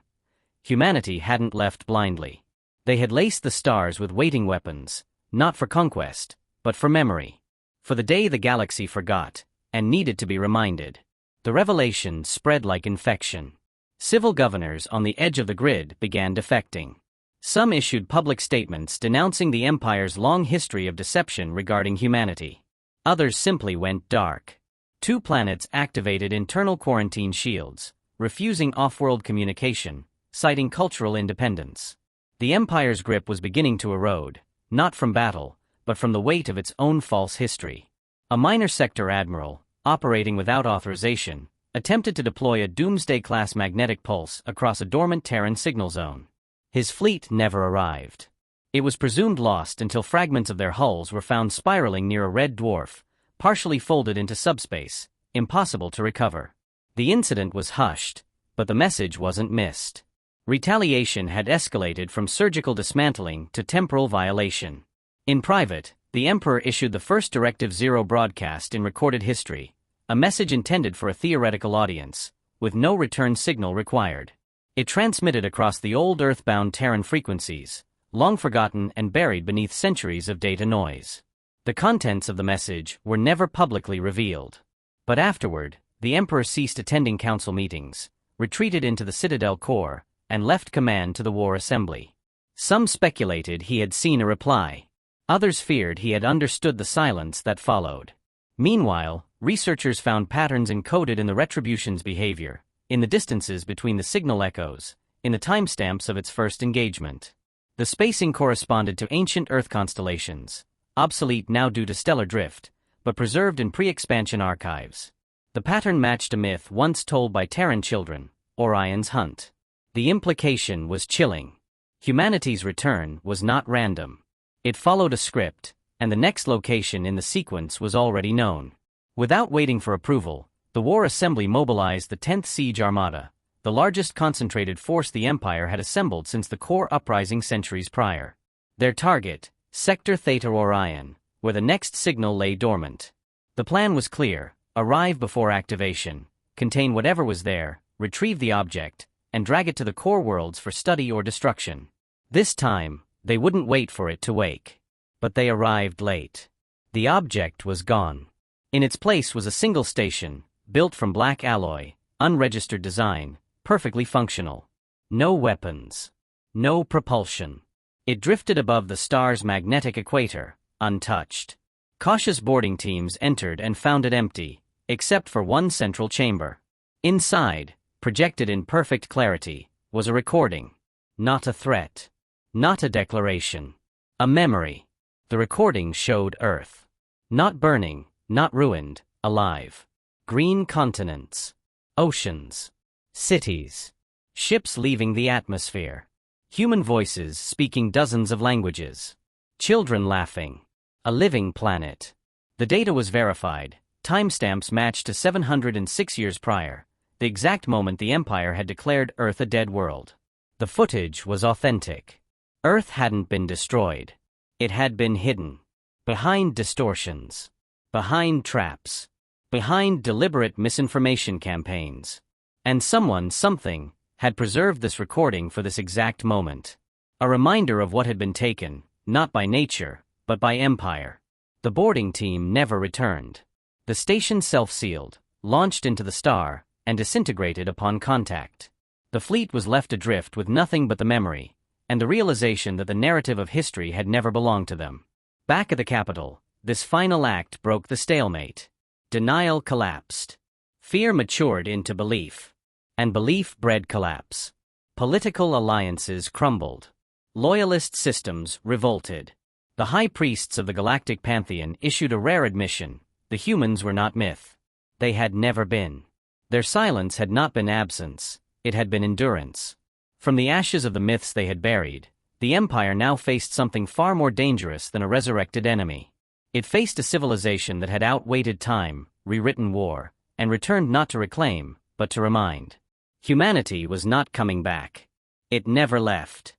Humanity hadn't left blindly. They had laced the stars with waiting weapons, not for conquest, but for memory. For the day the galaxy forgot, and needed to be reminded. The revelation spread like infection. Civil governors on the edge of the grid began defecting. Some issued public statements denouncing the Empire's long history of deception regarding humanity. Others simply went dark. 2 planets activated internal quarantine shields, refusing off-world communication, citing cultural independence. The Empire's grip was beginning to erode, not from battle, but from the weight of its own false history. A minor sector admiral, operating without authorization, attempted to deploy a Doomsday-class magnetic pulse across a dormant Terran signal zone. His fleet never arrived. It was presumed lost until fragments of their hulls were found spiraling near a red dwarf, partially folded into subspace, impossible to recover. The incident was hushed, but the message wasn't missed. Retaliation had escalated from surgical dismantling to temporal violation. In private, the Emperor issued the first Directive Zero broadcast in recorded history, a message intended for a theoretical audience, with no return signal required. It transmitted across the old Earth-bound Terran frequencies, long forgotten and buried beneath centuries of data noise. The contents of the message were never publicly revealed. But afterward, the Emperor ceased attending council meetings, retreated into the Citadel core, and left command to the War Assembly. Some speculated he had seen a reply. Others feared he had understood the silence that followed. Meanwhile, researchers found patterns encoded in the Retribution's behavior, in the distances between the signal echoes, in the timestamps of its first engagement. The spacing corresponded to ancient Earth constellations, obsolete now due to stellar drift, but preserved in pre-expansion archives. The pattern matched a myth once told by Terran children, Orion's Hunt. The implication was chilling. Humanity's return was not random. It followed a script, and the next location in the sequence was already known. Without waiting for approval, the War Assembly mobilized the 10th Siege Armada, the largest concentrated force the Empire had assembled since the Core Uprising centuries prior. Their target, Sector Theta Orion, where the next signal lay dormant. The plan was clear: arrive before activation, contain whatever was there, retrieve the object, and drag it to the core worlds for study or destruction. This time, they wouldn't wait for it to wake. But they arrived late. The object was gone. In its place was a single station, built from black alloy, unregistered design, perfectly functional. No weapons. No propulsion. It drifted above the star's magnetic equator, untouched. Cautious boarding teams entered and found it empty, except for one central chamber. Inside, projected in perfect clarity, was a recording. Not a threat. Not a declaration. A memory. The recording showed Earth. Not burning, not ruined, alive. Green continents. Oceans. Cities. Ships leaving the atmosphere. Human voices speaking dozens of languages. Children laughing. A living planet. The data was verified. Timestamps matched to 706 years prior, the exact moment the Empire had declared Earth a dead world. The footage was authentic. Earth hadn't been destroyed. It had been hidden. Behind distortions. Behind traps. Behind deliberate misinformation campaigns. And something, had preserved this recording for this exact moment. A reminder of what had been taken, not by nature, but by Empire. The boarding team never returned. The station self-sealed, launched into the star, and disintegrated upon contact. The fleet was left adrift with nothing but the memory, and the realization that the narrative of history had never belonged to them. Back at the capital, this final act broke the stalemate. Denial collapsed. Fear matured into belief. And belief bred collapse. Political alliances crumbled. Loyalist systems revolted. The high priests of the Galactic Pantheon issued a rare admission: the humans were not myth. They had never been. Their silence had not been absence, it had been endurance. From the ashes of the myths they had buried, the Empire now faced something far more dangerous than a resurrected enemy. It faced a civilization that had outwaited time, rewritten war, and returned not to reclaim, but to remind. Humanity was not coming back. It never left.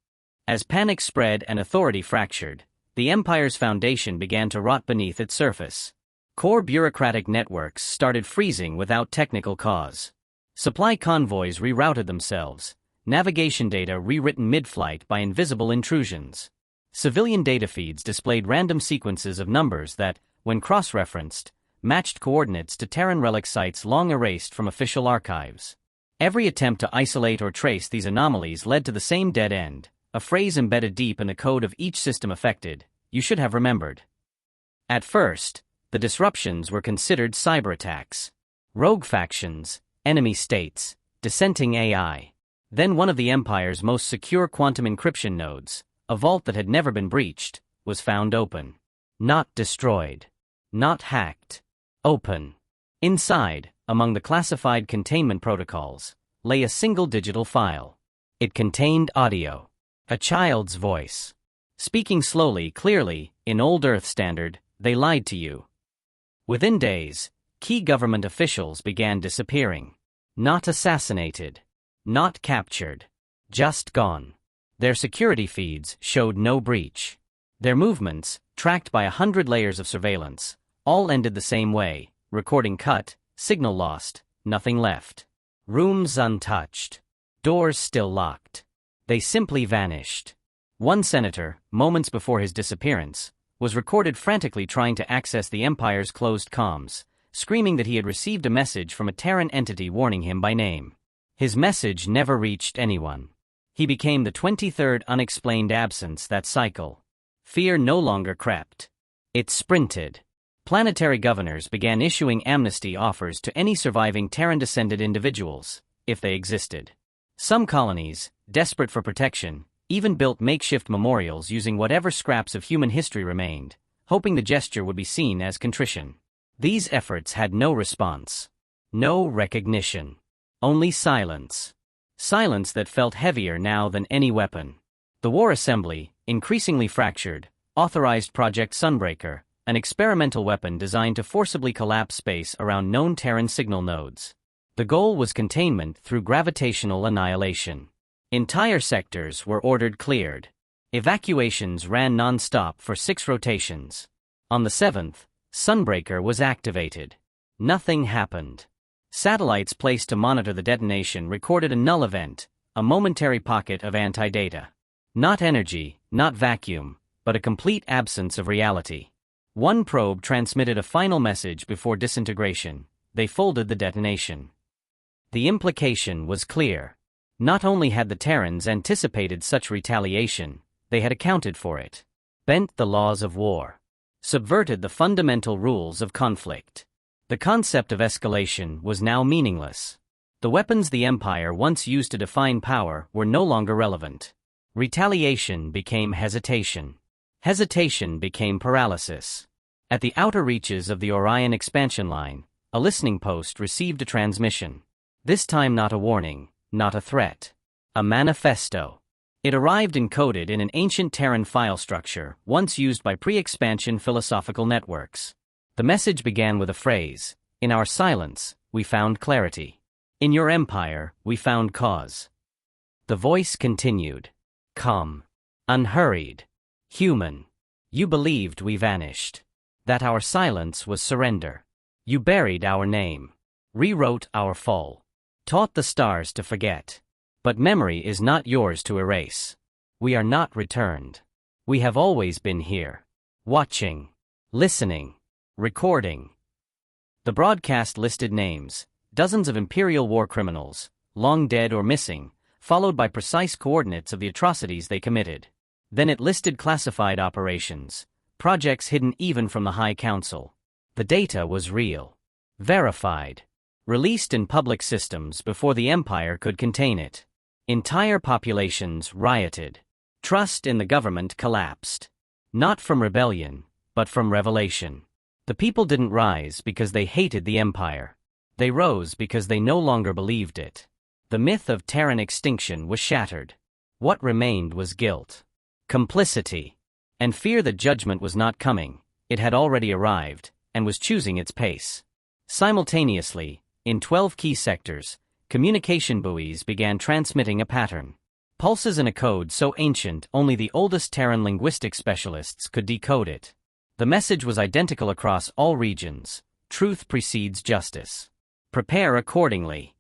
As panic spread and authority fractured, the Empire's foundation began to rot beneath its surface. Core bureaucratic networks started freezing without technical cause. Supply convoys rerouted themselves, navigation data rewritten mid-flight by invisible intrusions. Civilian data feeds displayed random sequences of numbers that, when cross-referenced, matched coordinates to Terran relic sites long erased from official archives. Every attempt to isolate or trace these anomalies led to the same dead end, a phrase embedded deep in the code of each system affected, you should have remembered. At first, the disruptions were considered cyberattacks. Rogue factions, enemy states, dissenting AI. Then one of the Empire's most secure quantum encryption nodes, a vault that had never been breached, was found open. Not destroyed. Not hacked. Open. Inside, among the classified containment protocols, lay a single digital file. It contained audio. A child's voice. Speaking slowly, clearly, in old Earth standard, they lied to you. Within days, key government officials began disappearing. Not assassinated. Not captured. Just gone. Their security feeds showed no breach. Their movements, tracked by 100 layers of surveillance, all ended the same way, recording cut, signal lost, nothing left. Rooms untouched. Doors still locked. They simply vanished. One senator, moments before his disappearance, was recorded frantically trying to access the Empire's closed comms, screaming that he had received a message from a Terran entity warning him by name. His message never reached anyone. He became the 23rd unexplained absence that cycle. Fear no longer crept. It sprinted. Planetary governors began issuing amnesty offers to any surviving Terran-descended individuals, if they existed. Some colonies, desperate for protection, even built makeshift memorials using whatever scraps of human history remained, hoping the gesture would be seen as contrition. These efforts had no response. No recognition. Only silence. Silence that felt heavier now than any weapon. The War Assembly, increasingly fractured, authorized Project Sunbreaker, an experimental weapon designed to forcibly collapse space around known Terran signal nodes. The goal was containment through gravitational annihilation. Entire sectors were ordered cleared. Evacuations ran non-stop for 6 rotations. On the 7th, Sunbreaker was activated. Nothing happened. Satellites placed to monitor the detonation recorded a null event, a momentary pocket of anti-data. Not energy, not vacuum, but a complete absence of reality. One probe transmitted a final message before disintegration. They folded the detonation. The implication was clear. Not only had the Terrans anticipated such retaliation, they had accounted for it. Bent the laws of war. Subverted the fundamental rules of conflict. The concept of escalation was now meaningless. The weapons the Empire once used to define power were no longer relevant. Retaliation became hesitation. Hesitation became paralysis. At the outer reaches of the Orion expansion line, a listening post received a transmission. This time not a warning, not a threat. A manifesto. It arrived encoded in an ancient Terran file structure once used by pre-expansion philosophical networks. The message began with a phrase, "In our silence, we found clarity. In your empire, we found cause." The voice continued. Calm. Unhurried. Human. You believed we vanished. That our silence was surrender. You buried our name. Rewrote our fall. Taught the stars to forget. But memory is not yours to erase. We are not returned. We have always been here. Watching. Listening. Recording. The broadcast listed names, dozens of Imperial war criminals, long dead or missing, followed by precise coordinates of the atrocities they committed. Then it listed classified operations, projects hidden even from the High Council. The data was real. Verified. Released in public systems before the Empire could contain it. Entire populations rioted. Trust in the government collapsed. Not from rebellion, but from revelation. The people didn't rise because they hated the Empire. They rose because they no longer believed it. The myth of Terran extinction was shattered. What remained was guilt. Complicity. And fear that judgment was not coming. It had already arrived, and was choosing its pace. Simultaneously, in 12 key sectors, communication buoys began transmitting a pattern. Pulses in a code so ancient only the oldest Terran linguistic specialists could decode it. The message was identical across all regions: truth precedes justice. Prepare accordingly.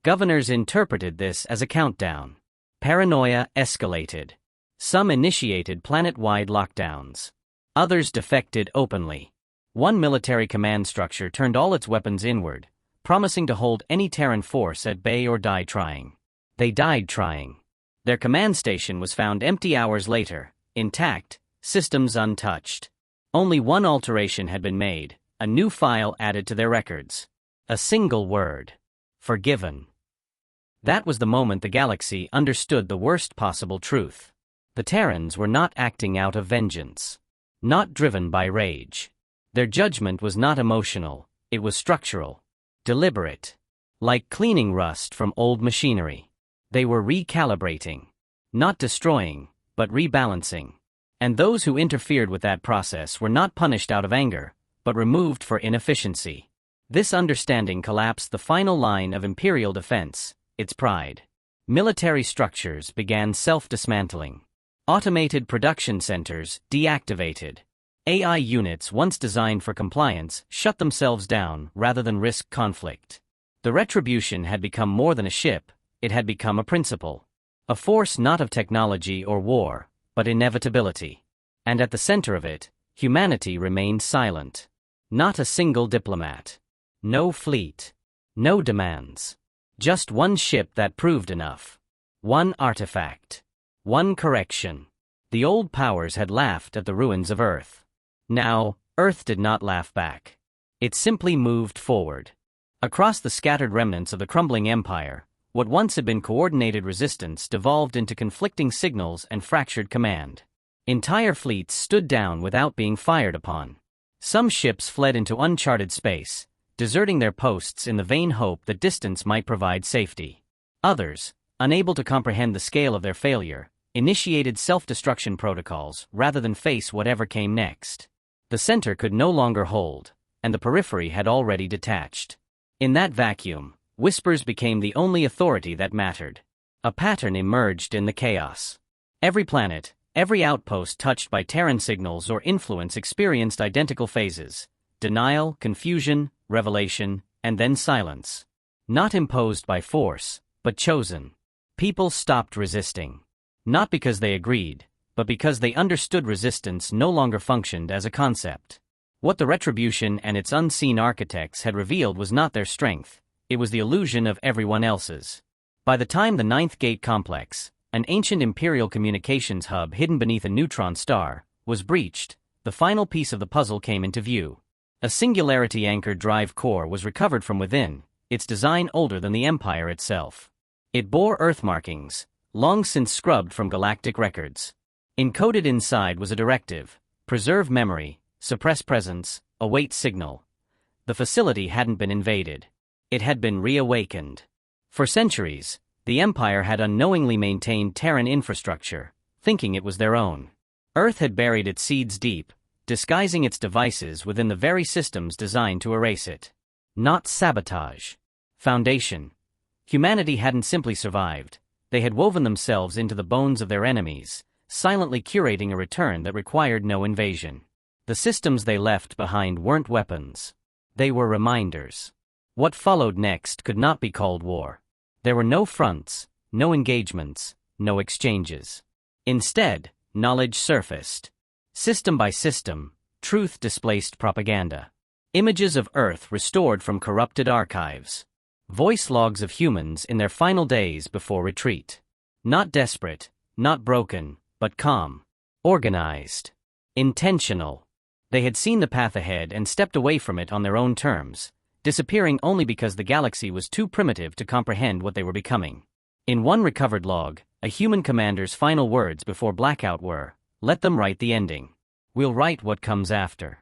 Governors interpreted this as a countdown. Paranoia escalated. Some initiated planet-wide lockdowns. Others defected openly. One military command structure turned all its weapons inward, promising to hold any Terran force at bay or die trying. They died trying. Their command station was found empty hours later, intact, systems untouched. Only one alteration had been made, a new file added to their records. A single word: forgiven. That was the moment the galaxy understood the worst possible truth. The Terrans were not acting out of vengeance. Not driven by rage. Their judgment was not emotional, it was structural. Deliberate. Like cleaning rust from old machinery. They were recalibrating. Not destroying, but rebalancing. And those who interfered with that process were not punished out of anger, but removed for inefficiency. This understanding collapsed the final line of imperial defense, its pride. Military structures began self-dismantling. Automated production centers deactivated. AI units once designed for compliance shut themselves down rather than risk conflict. The retribution had become more than a ship, it had become a principle. A force not of technology or war, but inevitability. And at the center of it, humanity remained silent. Not a single diplomat. No fleet. No demands. Just one ship that proved enough. One artifact. One correction. The old powers had laughed at the ruins of Earth. Now, Earth did not laugh back. It simply moved forward. Across the scattered remnants of the crumbling empire, what once had been coordinated resistance devolved into conflicting signals and fractured command. Entire fleets stood down without being fired upon. Some ships fled into uncharted space, deserting their posts in the vain hope that distance might provide safety. Others, unable to comprehend the scale of their failure, initiated self-destruction protocols rather than face whatever came next. The center could no longer hold, and the periphery had already detached. In that vacuum, whispers became the only authority that mattered. A pattern emerged in the chaos. Every planet, every outpost touched by Terran signals or influence experienced identical phases: denial, confusion, revelation, and then silence. Not imposed by force, but chosen. People stopped resisting. Not because they agreed, but because they understood resistance no longer functioned as a concept. What the Retribution and its unseen architects had revealed was not their strength, it was the illusion of everyone else's. By the time the Ninth Gate Complex, an ancient Imperial communications hub hidden beneath a neutron star, was breached, the final piece of the puzzle came into view. A singularity-anchored drive core was recovered from within, its design older than the Empire itself. It bore Earth markings, long since scrubbed from galactic records. Encoded inside was a directive: preserve memory, suppress presence, await signal. The facility hadn't been invaded. It had been reawakened. For centuries, the Empire had unknowingly maintained Terran infrastructure, thinking it was their own. Earth had buried its seeds deep, disguising its devices within the very systems designed to erase it. Not sabotage. Foundation. Humanity hadn't simply survived, they had woven themselves into the bones of their enemies, silently curating a return that required no invasion. The systems they left behind weren't weapons. They were reminders. What followed next could not be called war. There were no fronts, no engagements, no exchanges. Instead, knowledge surfaced. System by system, truth displaced propaganda. Images of Earth restored from corrupted archives. Voice logs of humans in their final days before retreat. Not desperate, not broken, but calm. Organized. Intentional. They had seen the path ahead and stepped away from it on their own terms, disappearing only because the galaxy was too primitive to comprehend what they were becoming. In one recovered log, a human commander's final words before blackout were, "Let them write the ending. We'll write what comes after."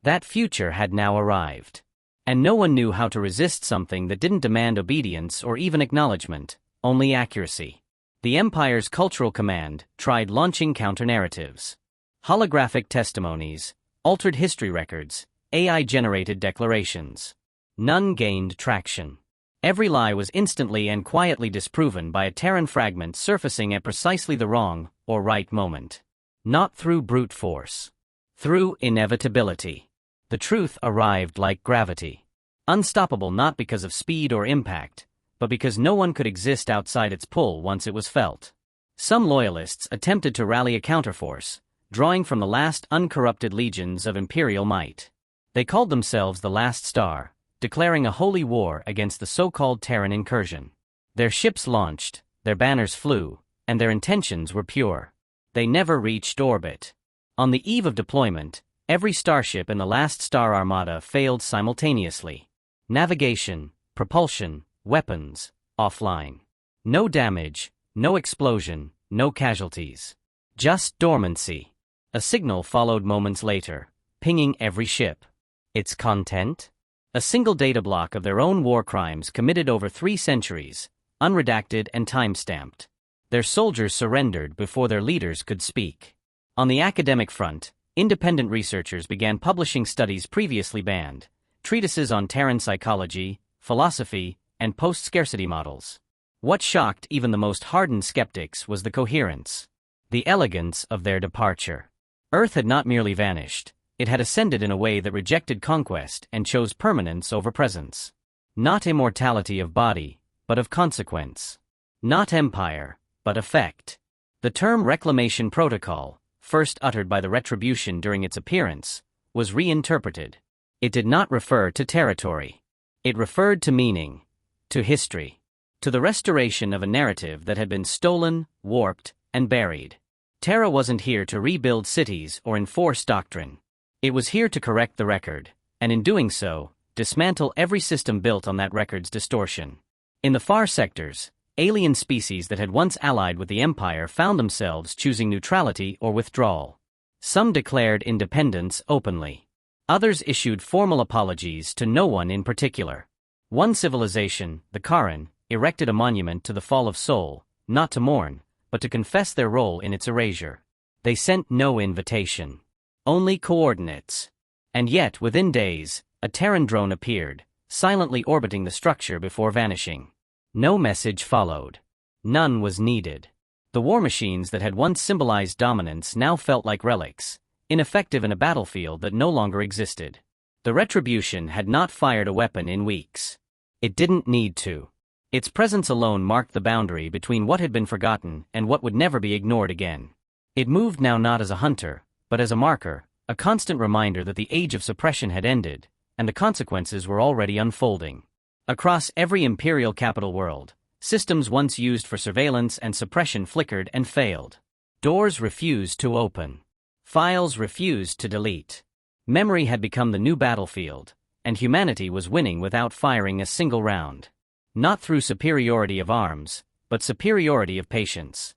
That future had now arrived. And no one knew how to resist something that didn't demand obedience or even acknowledgement, only accuracy. The Empire's cultural command tried launching counter-narratives. Holographic testimonies, altered history records, AI-generated declarations. None gained traction. Every lie was instantly and quietly disproven by a Terran fragment surfacing at precisely the wrong or right moment. Not through brute force. Through inevitability. The truth arrived like gravity. Unstoppable not because of speed or impact, but because no one could exist outside its pull once it was felt. Some loyalists attempted to rally a counterforce, drawing from the last uncorrupted legions of imperial might. They called themselves the Last Star, declaring a holy war against the so-called Terran incursion. Their ships launched, their banners flew, and their intentions were pure. They never reached orbit. On the eve of deployment, every starship in the Last Star Armada failed simultaneously. Navigation, propulsion, weapons, offline. No damage, no explosion, no casualties. Just dormancy. A signal followed moments later, pinging every ship. Its content? A single data block of their own war crimes committed over 3 centuries, unredacted and time-stamped. Their soldiers surrendered before their leaders could speak. On the academic front, independent researchers began publishing studies previously banned, treatises on Terran psychology, philosophy, and post-scarcity models. What shocked even the most hardened skeptics was the coherence, the elegance of their departure. Earth had not merely vanished, it had ascended in a way that rejected conquest and chose permanence over presence. Not immortality of body, but of consequence. Not empire, but effect. The term Reclamation Protocol, first uttered by the Retribution during its appearance, was reinterpreted. It did not refer to territory. It referred to meaning, to history, to the restoration of a narrative that had been stolen, warped, and buried. Terra wasn't here to rebuild cities or enforce doctrine. It was here to correct the record, and in doing so, dismantle every system built on that record's distortion. In the far sectors, alien species that had once allied with the Empire found themselves choosing neutrality or withdrawal. Some declared independence openly. Others issued formal apologies to no one in particular. One civilization, the Karen, erected a monument to the fall of Sol, not to mourn, but to confess their role in its erasure. They sent no invitation. Only coordinates. And yet, within days, a Terran drone appeared, silently orbiting the structure before vanishing. No message followed. None was needed. The war machines that had once symbolized dominance now felt like relics, ineffective in a battlefield that no longer existed. The Retribution had not fired a weapon in weeks. It didn't need to. Its presence alone marked the boundary between what had been forgotten and what would never be ignored again. It moved now not as a hunter, but as a marker, a constant reminder that the age of suppression had ended, and the consequences were already unfolding. Across every imperial capital world, systems once used for surveillance and suppression flickered and failed. Doors refused to open. Files refused to delete. Memory had become the new battlefield, and humanity was winning without firing a single round. Not through superiority of arms, but superiority of patience.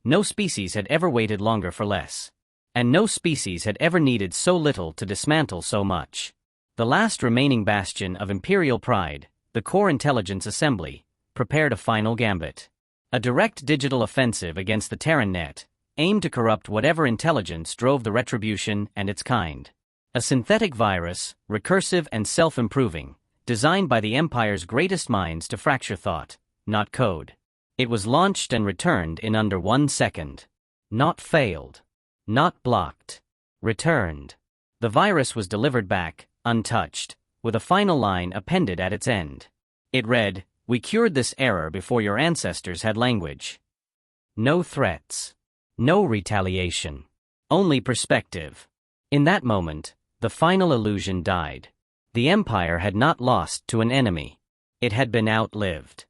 No species had ever waited longer for less. And no species had ever needed so little to dismantle so much. The last remaining bastion of imperial pride, the Core Intelligence Assembly, prepared a final gambit. A direct digital offensive against the Terran net, aimed to corrupt whatever intelligence drove the Retribution and its kind. A synthetic virus, recursive and self-improving, designed by the Empire's greatest minds to fracture thought, not code. It was launched and returned in under 1 second. Not failed. Not blocked. Returned. The virus was delivered back, untouched, with a final line appended at its end. It read, "We cured this error before your ancestors had language." No threats. No retaliation. Only perspective. In that moment, the final illusion died. The Empire had not lost to an enemy. It had been outlived.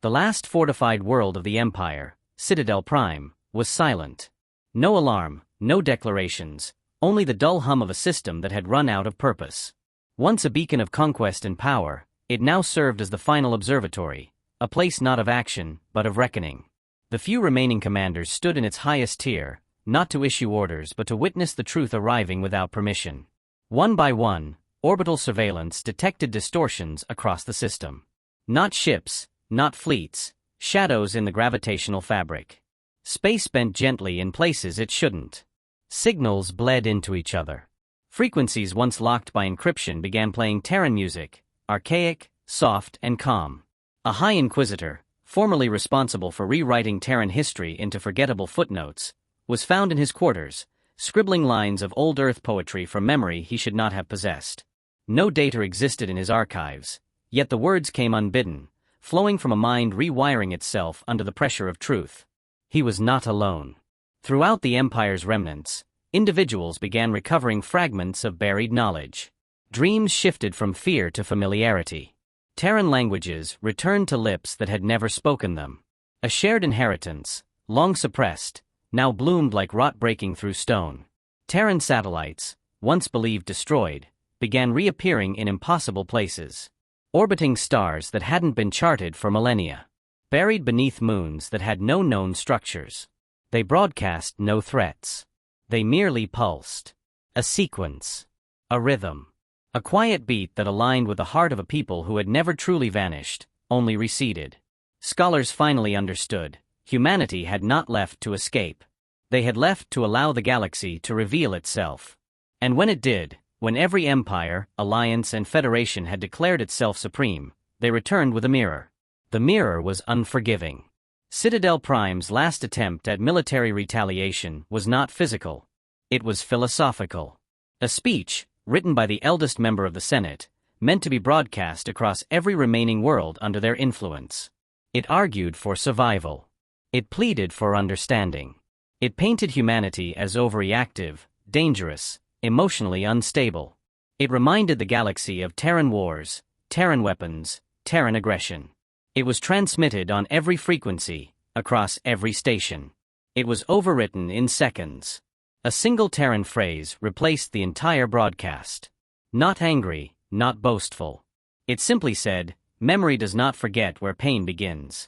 The last fortified world of the Empire, Citadel Prime, was silent. No alarm, no declarations, only the dull hum of a system that had run out of purpose. Once a beacon of conquest and power, it now served as the final observatory, a place not of action, but of reckoning. The few remaining commanders stood in its highest tier, not to issue orders but to witness the truth arriving without permission. One by one, orbital surveillance detected distortions across the system. Not ships, not fleets, shadows in the gravitational fabric. Space bent gently in places it shouldn't. Signals bled into each other. Frequencies once locked by encryption began playing Terran music, archaic, soft, and calm. A High Inquisitor, formerly responsible for rewriting Terran history into forgettable footnotes, was found in his quarters, scribbling lines of old Earth poetry from memory he should not have possessed. No data existed in his archives, yet the words came unbidden, flowing from a mind rewiring itself under the pressure of truth. He was not alone. Throughout the Empire's remnants, individuals began recovering fragments of buried knowledge. Dreams shifted from fear to familiarity. Terran languages returned to lips that had never spoken them. A shared inheritance, long suppressed, now bloomed like rot breaking through stone. Terran satellites, once believed destroyed, began reappearing in impossible places. Orbiting stars that hadn't been charted for millennia. Buried beneath moons that had no known structures. They broadcast no threats. They merely pulsed. A sequence. A rhythm. A quiet beat that aligned with the heart of a people who had never truly vanished, only receded. Scholars finally understood. Humanity had not left to escape. They had left to allow the galaxy to reveal itself. And when it did, when every empire, alliance, and federation had declared itself supreme, they returned with a mirror. The mirror was unforgiving. Citadel Prime's last attempt at military retaliation was not physical. It was philosophical. A speech, written by the eldest member of the Senate, meant to be broadcast across every remaining world under their influence. It argued for survival. It pleaded for understanding. It painted humanity as overreactive, dangerous, emotionally unstable. It reminded the galaxy of Terran wars, Terran weapons, Terran aggression. It was transmitted on every frequency, across every station. It was overwritten in seconds. A single Terran phrase replaced the entire broadcast. Not angry, not boastful. It simply said, "Memory does not forget where pain begins."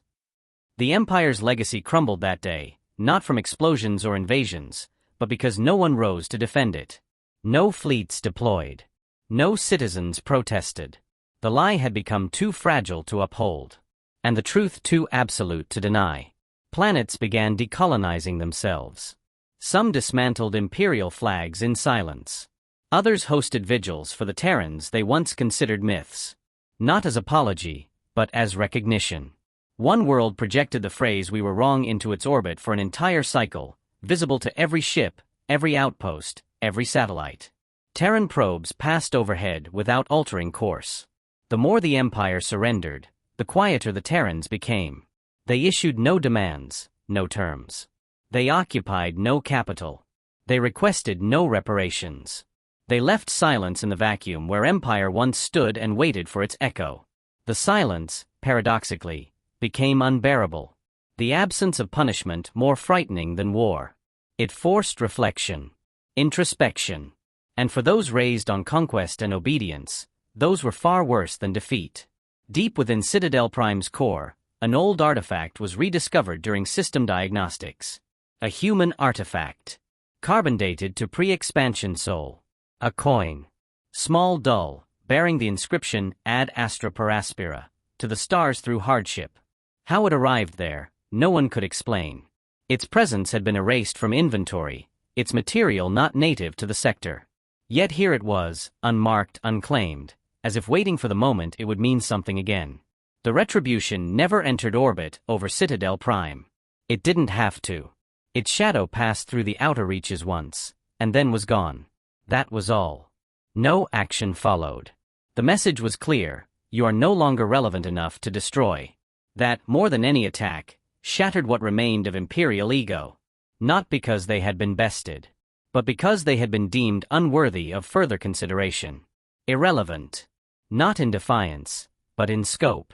The Empire's legacy crumbled that day, not from explosions or invasions, but because no one rose to defend it. No fleets deployed. No citizens protested. The lie had become too fragile to uphold. And the truth too absolute to deny. Planets began decolonizing themselves. Some dismantled imperial flags in silence. Others hosted vigils for the Terrans they once considered myths. Not as apology, but as recognition. One world projected the phrase "we were wrong" into its orbit for an entire cycle, visible to every ship, every outpost, every satellite. Terran probes passed overhead without altering course. The more the Empire surrendered, the quieter the Terrans became. They issued no demands, no terms. They occupied no capital. They requested no reparations. They left silence in the vacuum where Empire once stood and waited for its echo. The silence, paradoxically, became unbearable. The absence of punishment more frightening than war. It forced reflection, introspection. And for those raised on conquest and obedience, those were far worse than defeat. Deep within Citadel Prime's core, an old artifact was rediscovered during system diagnostics. A human artifact. Carbon dated to pre-expansion Sol. A coin. Small dull, bearing the inscription Ad Astra per Aspera, to the stars through hardship. How it arrived there, no one could explain. Its presence had been erased from inventory, its material not native to the sector. Yet here it was, unmarked, unclaimed, as if waiting for the moment it would mean something again. The retribution never entered orbit over Citadel Prime. It didn't have to. Its shadow passed through the outer reaches once, and then was gone. That was all. No action followed. The message was clear: you are no longer relevant enough to destroy. That, more than any attack, shattered what remained of Imperial ego. Not because they had been bested, but because they had been deemed unworthy of further consideration. Irrelevant. Not in defiance, but in scope.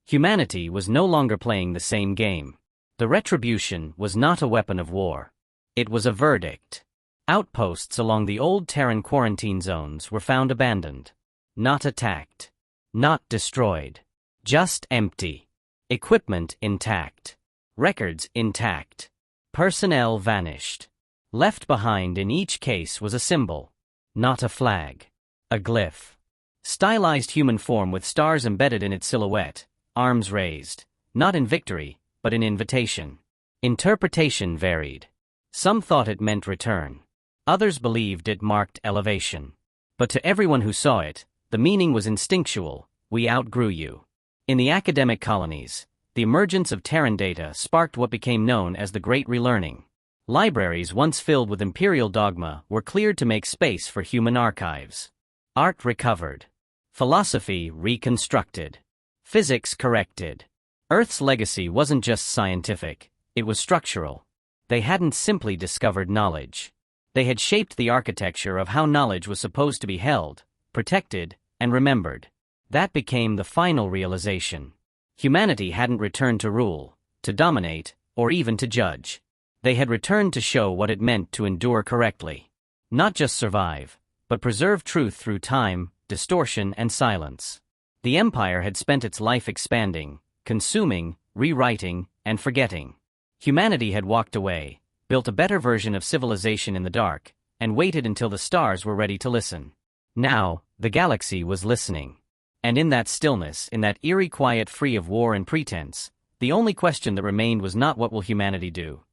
Humanity was no longer playing the same game. The retribution was not a weapon of war. It was a verdict. Outposts along the old Terran quarantine zones were found abandoned. Not attacked. Not destroyed. Just empty. Equipment intact. Records intact. Personnel vanished. Left behind in each case was a symbol. Not a flag. A glyph. Stylized human form with stars embedded in its silhouette, arms raised, not in victory, but in invitation. Interpretation varied. Some thought it meant return. Others believed it marked elevation. But to everyone who saw it, the meaning was instinctual: we outgrew you. In the academic colonies, the emergence of Terran data sparked what became known as the Great Relearning. Libraries once filled with imperial dogma were cleared to make space for human archives. Art recovered. Philosophy reconstructed. Physics corrected. Earth's legacy wasn't just scientific, it was structural. They hadn't simply discovered knowledge. They had shaped the architecture of how knowledge was supposed to be held, protected, and remembered. That became the final realization. Humanity hadn't returned to rule, to dominate, or even to judge. They had returned to show what it meant to endure correctly. Not just survive, but preserve truth through time, distortion, and silence. The Empire had spent its life expanding, consuming, rewriting, and forgetting. Humanity had walked away, built a better version of civilization in the dark, and waited until the stars were ready to listen. Now, the galaxy was listening. And in that stillness, in that eerie quiet free of war and pretense, the only question that remained was not what will humanity do,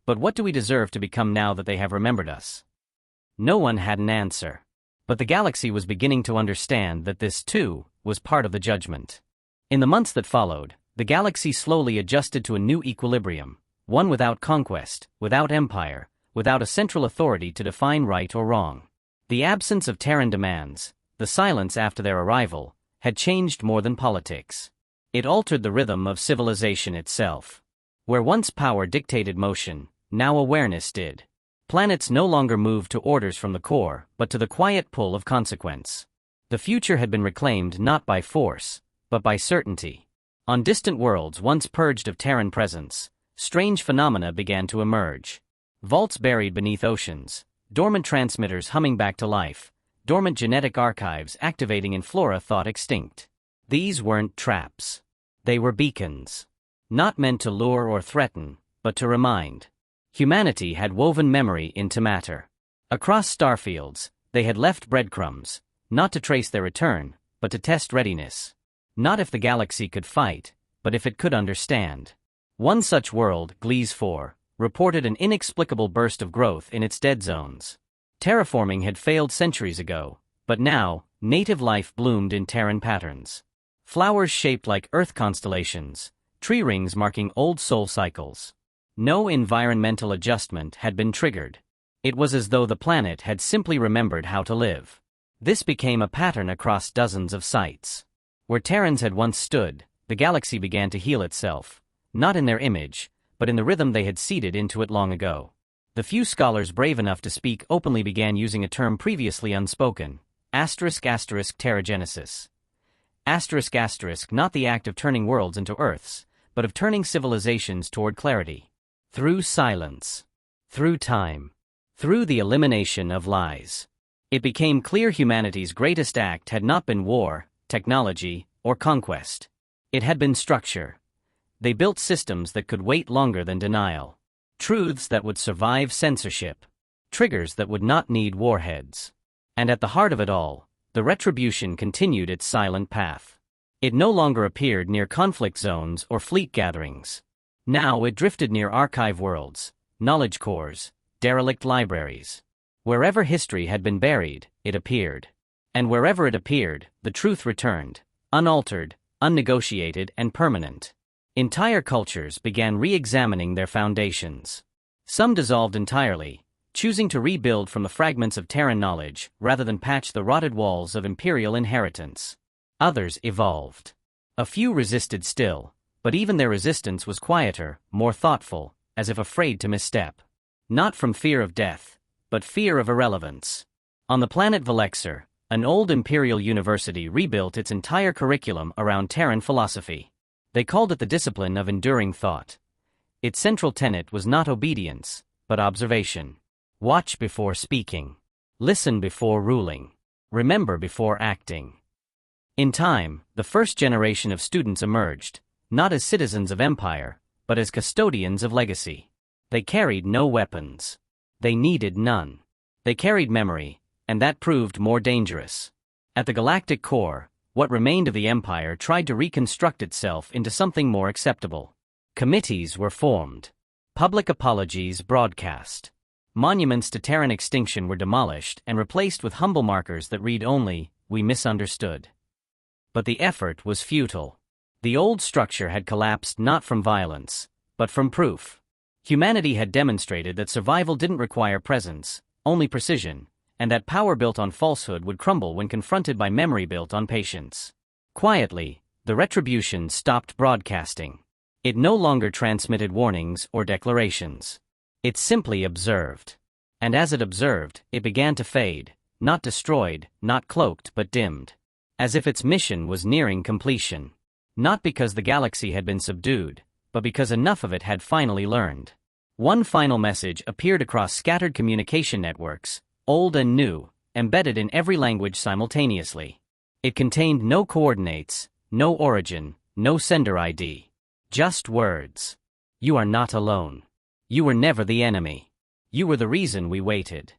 but what do we deserve to become now that they have remembered us? No one had an answer. But the galaxy was beginning to understand that this, too, was part of the judgment. In the months that followed, the galaxy slowly adjusted to a new equilibrium, one without conquest, without empire, without a central authority to define right or wrong. The absence of Terran demands, the silence after their arrival, had changed more than politics. It altered the rhythm of civilization itself. Where once power dictated motion, now awareness did. Planets no longer moved to orders from the core, but to the quiet pull of consequence. The future had been reclaimed not by force, but by certainty. On distant worlds once purged of Terran presence, strange phenomena began to emerge. Vaults buried beneath oceans, dormant transmitters humming back to life, dormant genetic archives activating in flora thought extinct. These weren't traps. They were beacons. Not meant to lure or threaten, but to remind. Humanity had woven memory into matter. Across starfields, they had left breadcrumbs, not to trace their return, but to test readiness. Not if the galaxy could fight, but if it could understand. One such world, Gliese 4, reported an inexplicable burst of growth in its dead zones. Terraforming had failed centuries ago, but now, native life bloomed in Terran patterns. Flowers shaped like Earth constellations, tree rings marking old soul cycles. No environmental adjustment had been triggered. It was as though the planet had simply remembered how to live. This became a pattern across dozens of sites. Where Terrans had once stood, the galaxy began to heal itself, not in their image, but in the rhythm they had seeded into it long ago. The few scholars brave enough to speak openly began using a term previously unspoken, **terragenesis. Not the act of turning worlds into Earths, but of turning civilizations toward clarity. Through silence. Through time. Through the elimination of lies. It became clear humanity's greatest act had not been war, technology, or conquest. It had been structure. They built systems that could wait longer than denial. Truths that would survive censorship. Triggers that would not need warheads. And at the heart of it all, the retribution continued its silent path. It no longer appeared near conflict zones or fleet gatherings. Now it drifted near archive worlds, knowledge cores, derelict libraries. Wherever history had been buried, it appeared. And wherever it appeared, the truth returned, unaltered, unnegotiated, and permanent. Entire cultures began re-examining their foundations. Some dissolved entirely, choosing to rebuild from the fragments of Terran knowledge rather than patch the rotted walls of imperial inheritance. Others evolved. A few resisted still, but even their resistance was quieter, more thoughtful, as if afraid to misstep. Not from fear of death, but fear of irrelevance. On the planet Velexer, an old imperial university rebuilt its entire curriculum around Terran philosophy. They called it the discipline of enduring thought. Its central tenet was not obedience, but observation. Watch before speaking. Listen before ruling. Remember before acting. In time, the first generation of students emerged, not as citizens of empire, but as custodians of legacy. They carried no weapons. They needed none. They carried memory, and that proved more dangerous. At the galactic core, what remained of the empire tried to reconstruct itself into something more acceptable. Committees were formed. Public apologies broadcast. Monuments to Terran extinction were demolished and replaced with humble markers that read only, "We misunderstood." But the effort was futile. The old structure had collapsed not from violence, but from proof. Humanity had demonstrated that survival didn't require presence, only precision, and that power built on falsehood would crumble when confronted by memory built on patience. Quietly, the Retribution stopped broadcasting. It no longer transmitted warnings or declarations. It simply observed. And as it observed, it began to fade, not destroyed, not cloaked but dimmed. As if its mission was nearing completion. Not because the galaxy had been subdued, but because enough of it had finally learned. One final message appeared across scattered communication networks, old and new, embedded in every language simultaneously. It contained no coordinates, no origin, no sender ID. Just words. You are not alone. You were never the enemy. You were the reason we waited.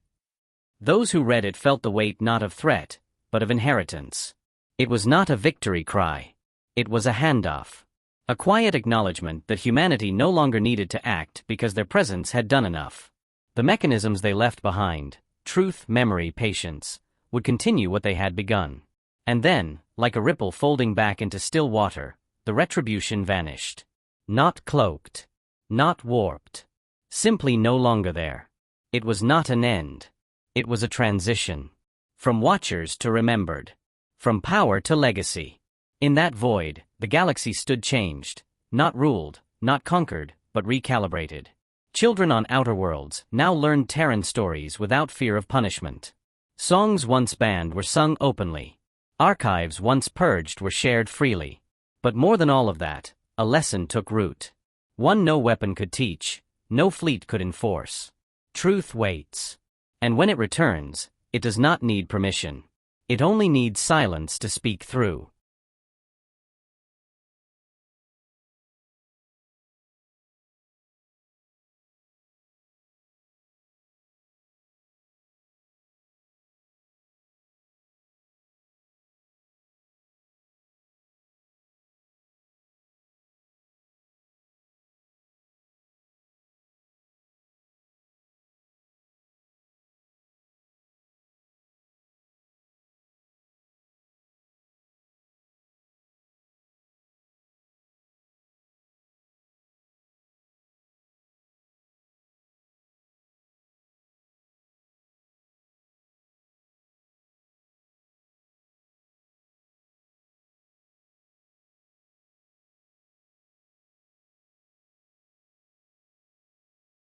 Those who read it felt the weight not of threat, but of inheritance. It was not a victory cry. It was a handoff. A quiet acknowledgement that humanity no longer needed to act because their presence had done enough. The mechanisms they left behind, truth, memory, patience, would continue what they had begun. And then, like a ripple folding back into still water, the Retribution vanished. Not cloaked. Not warped. Simply no longer there. It was not an end. It was a transition. From watchers to remembered. From power to legacy. In that void, the galaxy stood changed, not ruled, not conquered, but recalibrated. Children on outer worlds now learned Terran stories without fear of punishment. Songs once banned were sung openly. Archives once purged were shared freely. But more than all of that, a lesson took root. One no weapon could teach, no fleet could enforce. Truth waits. And when it returns, it does not need permission. It only needs silence to speak through.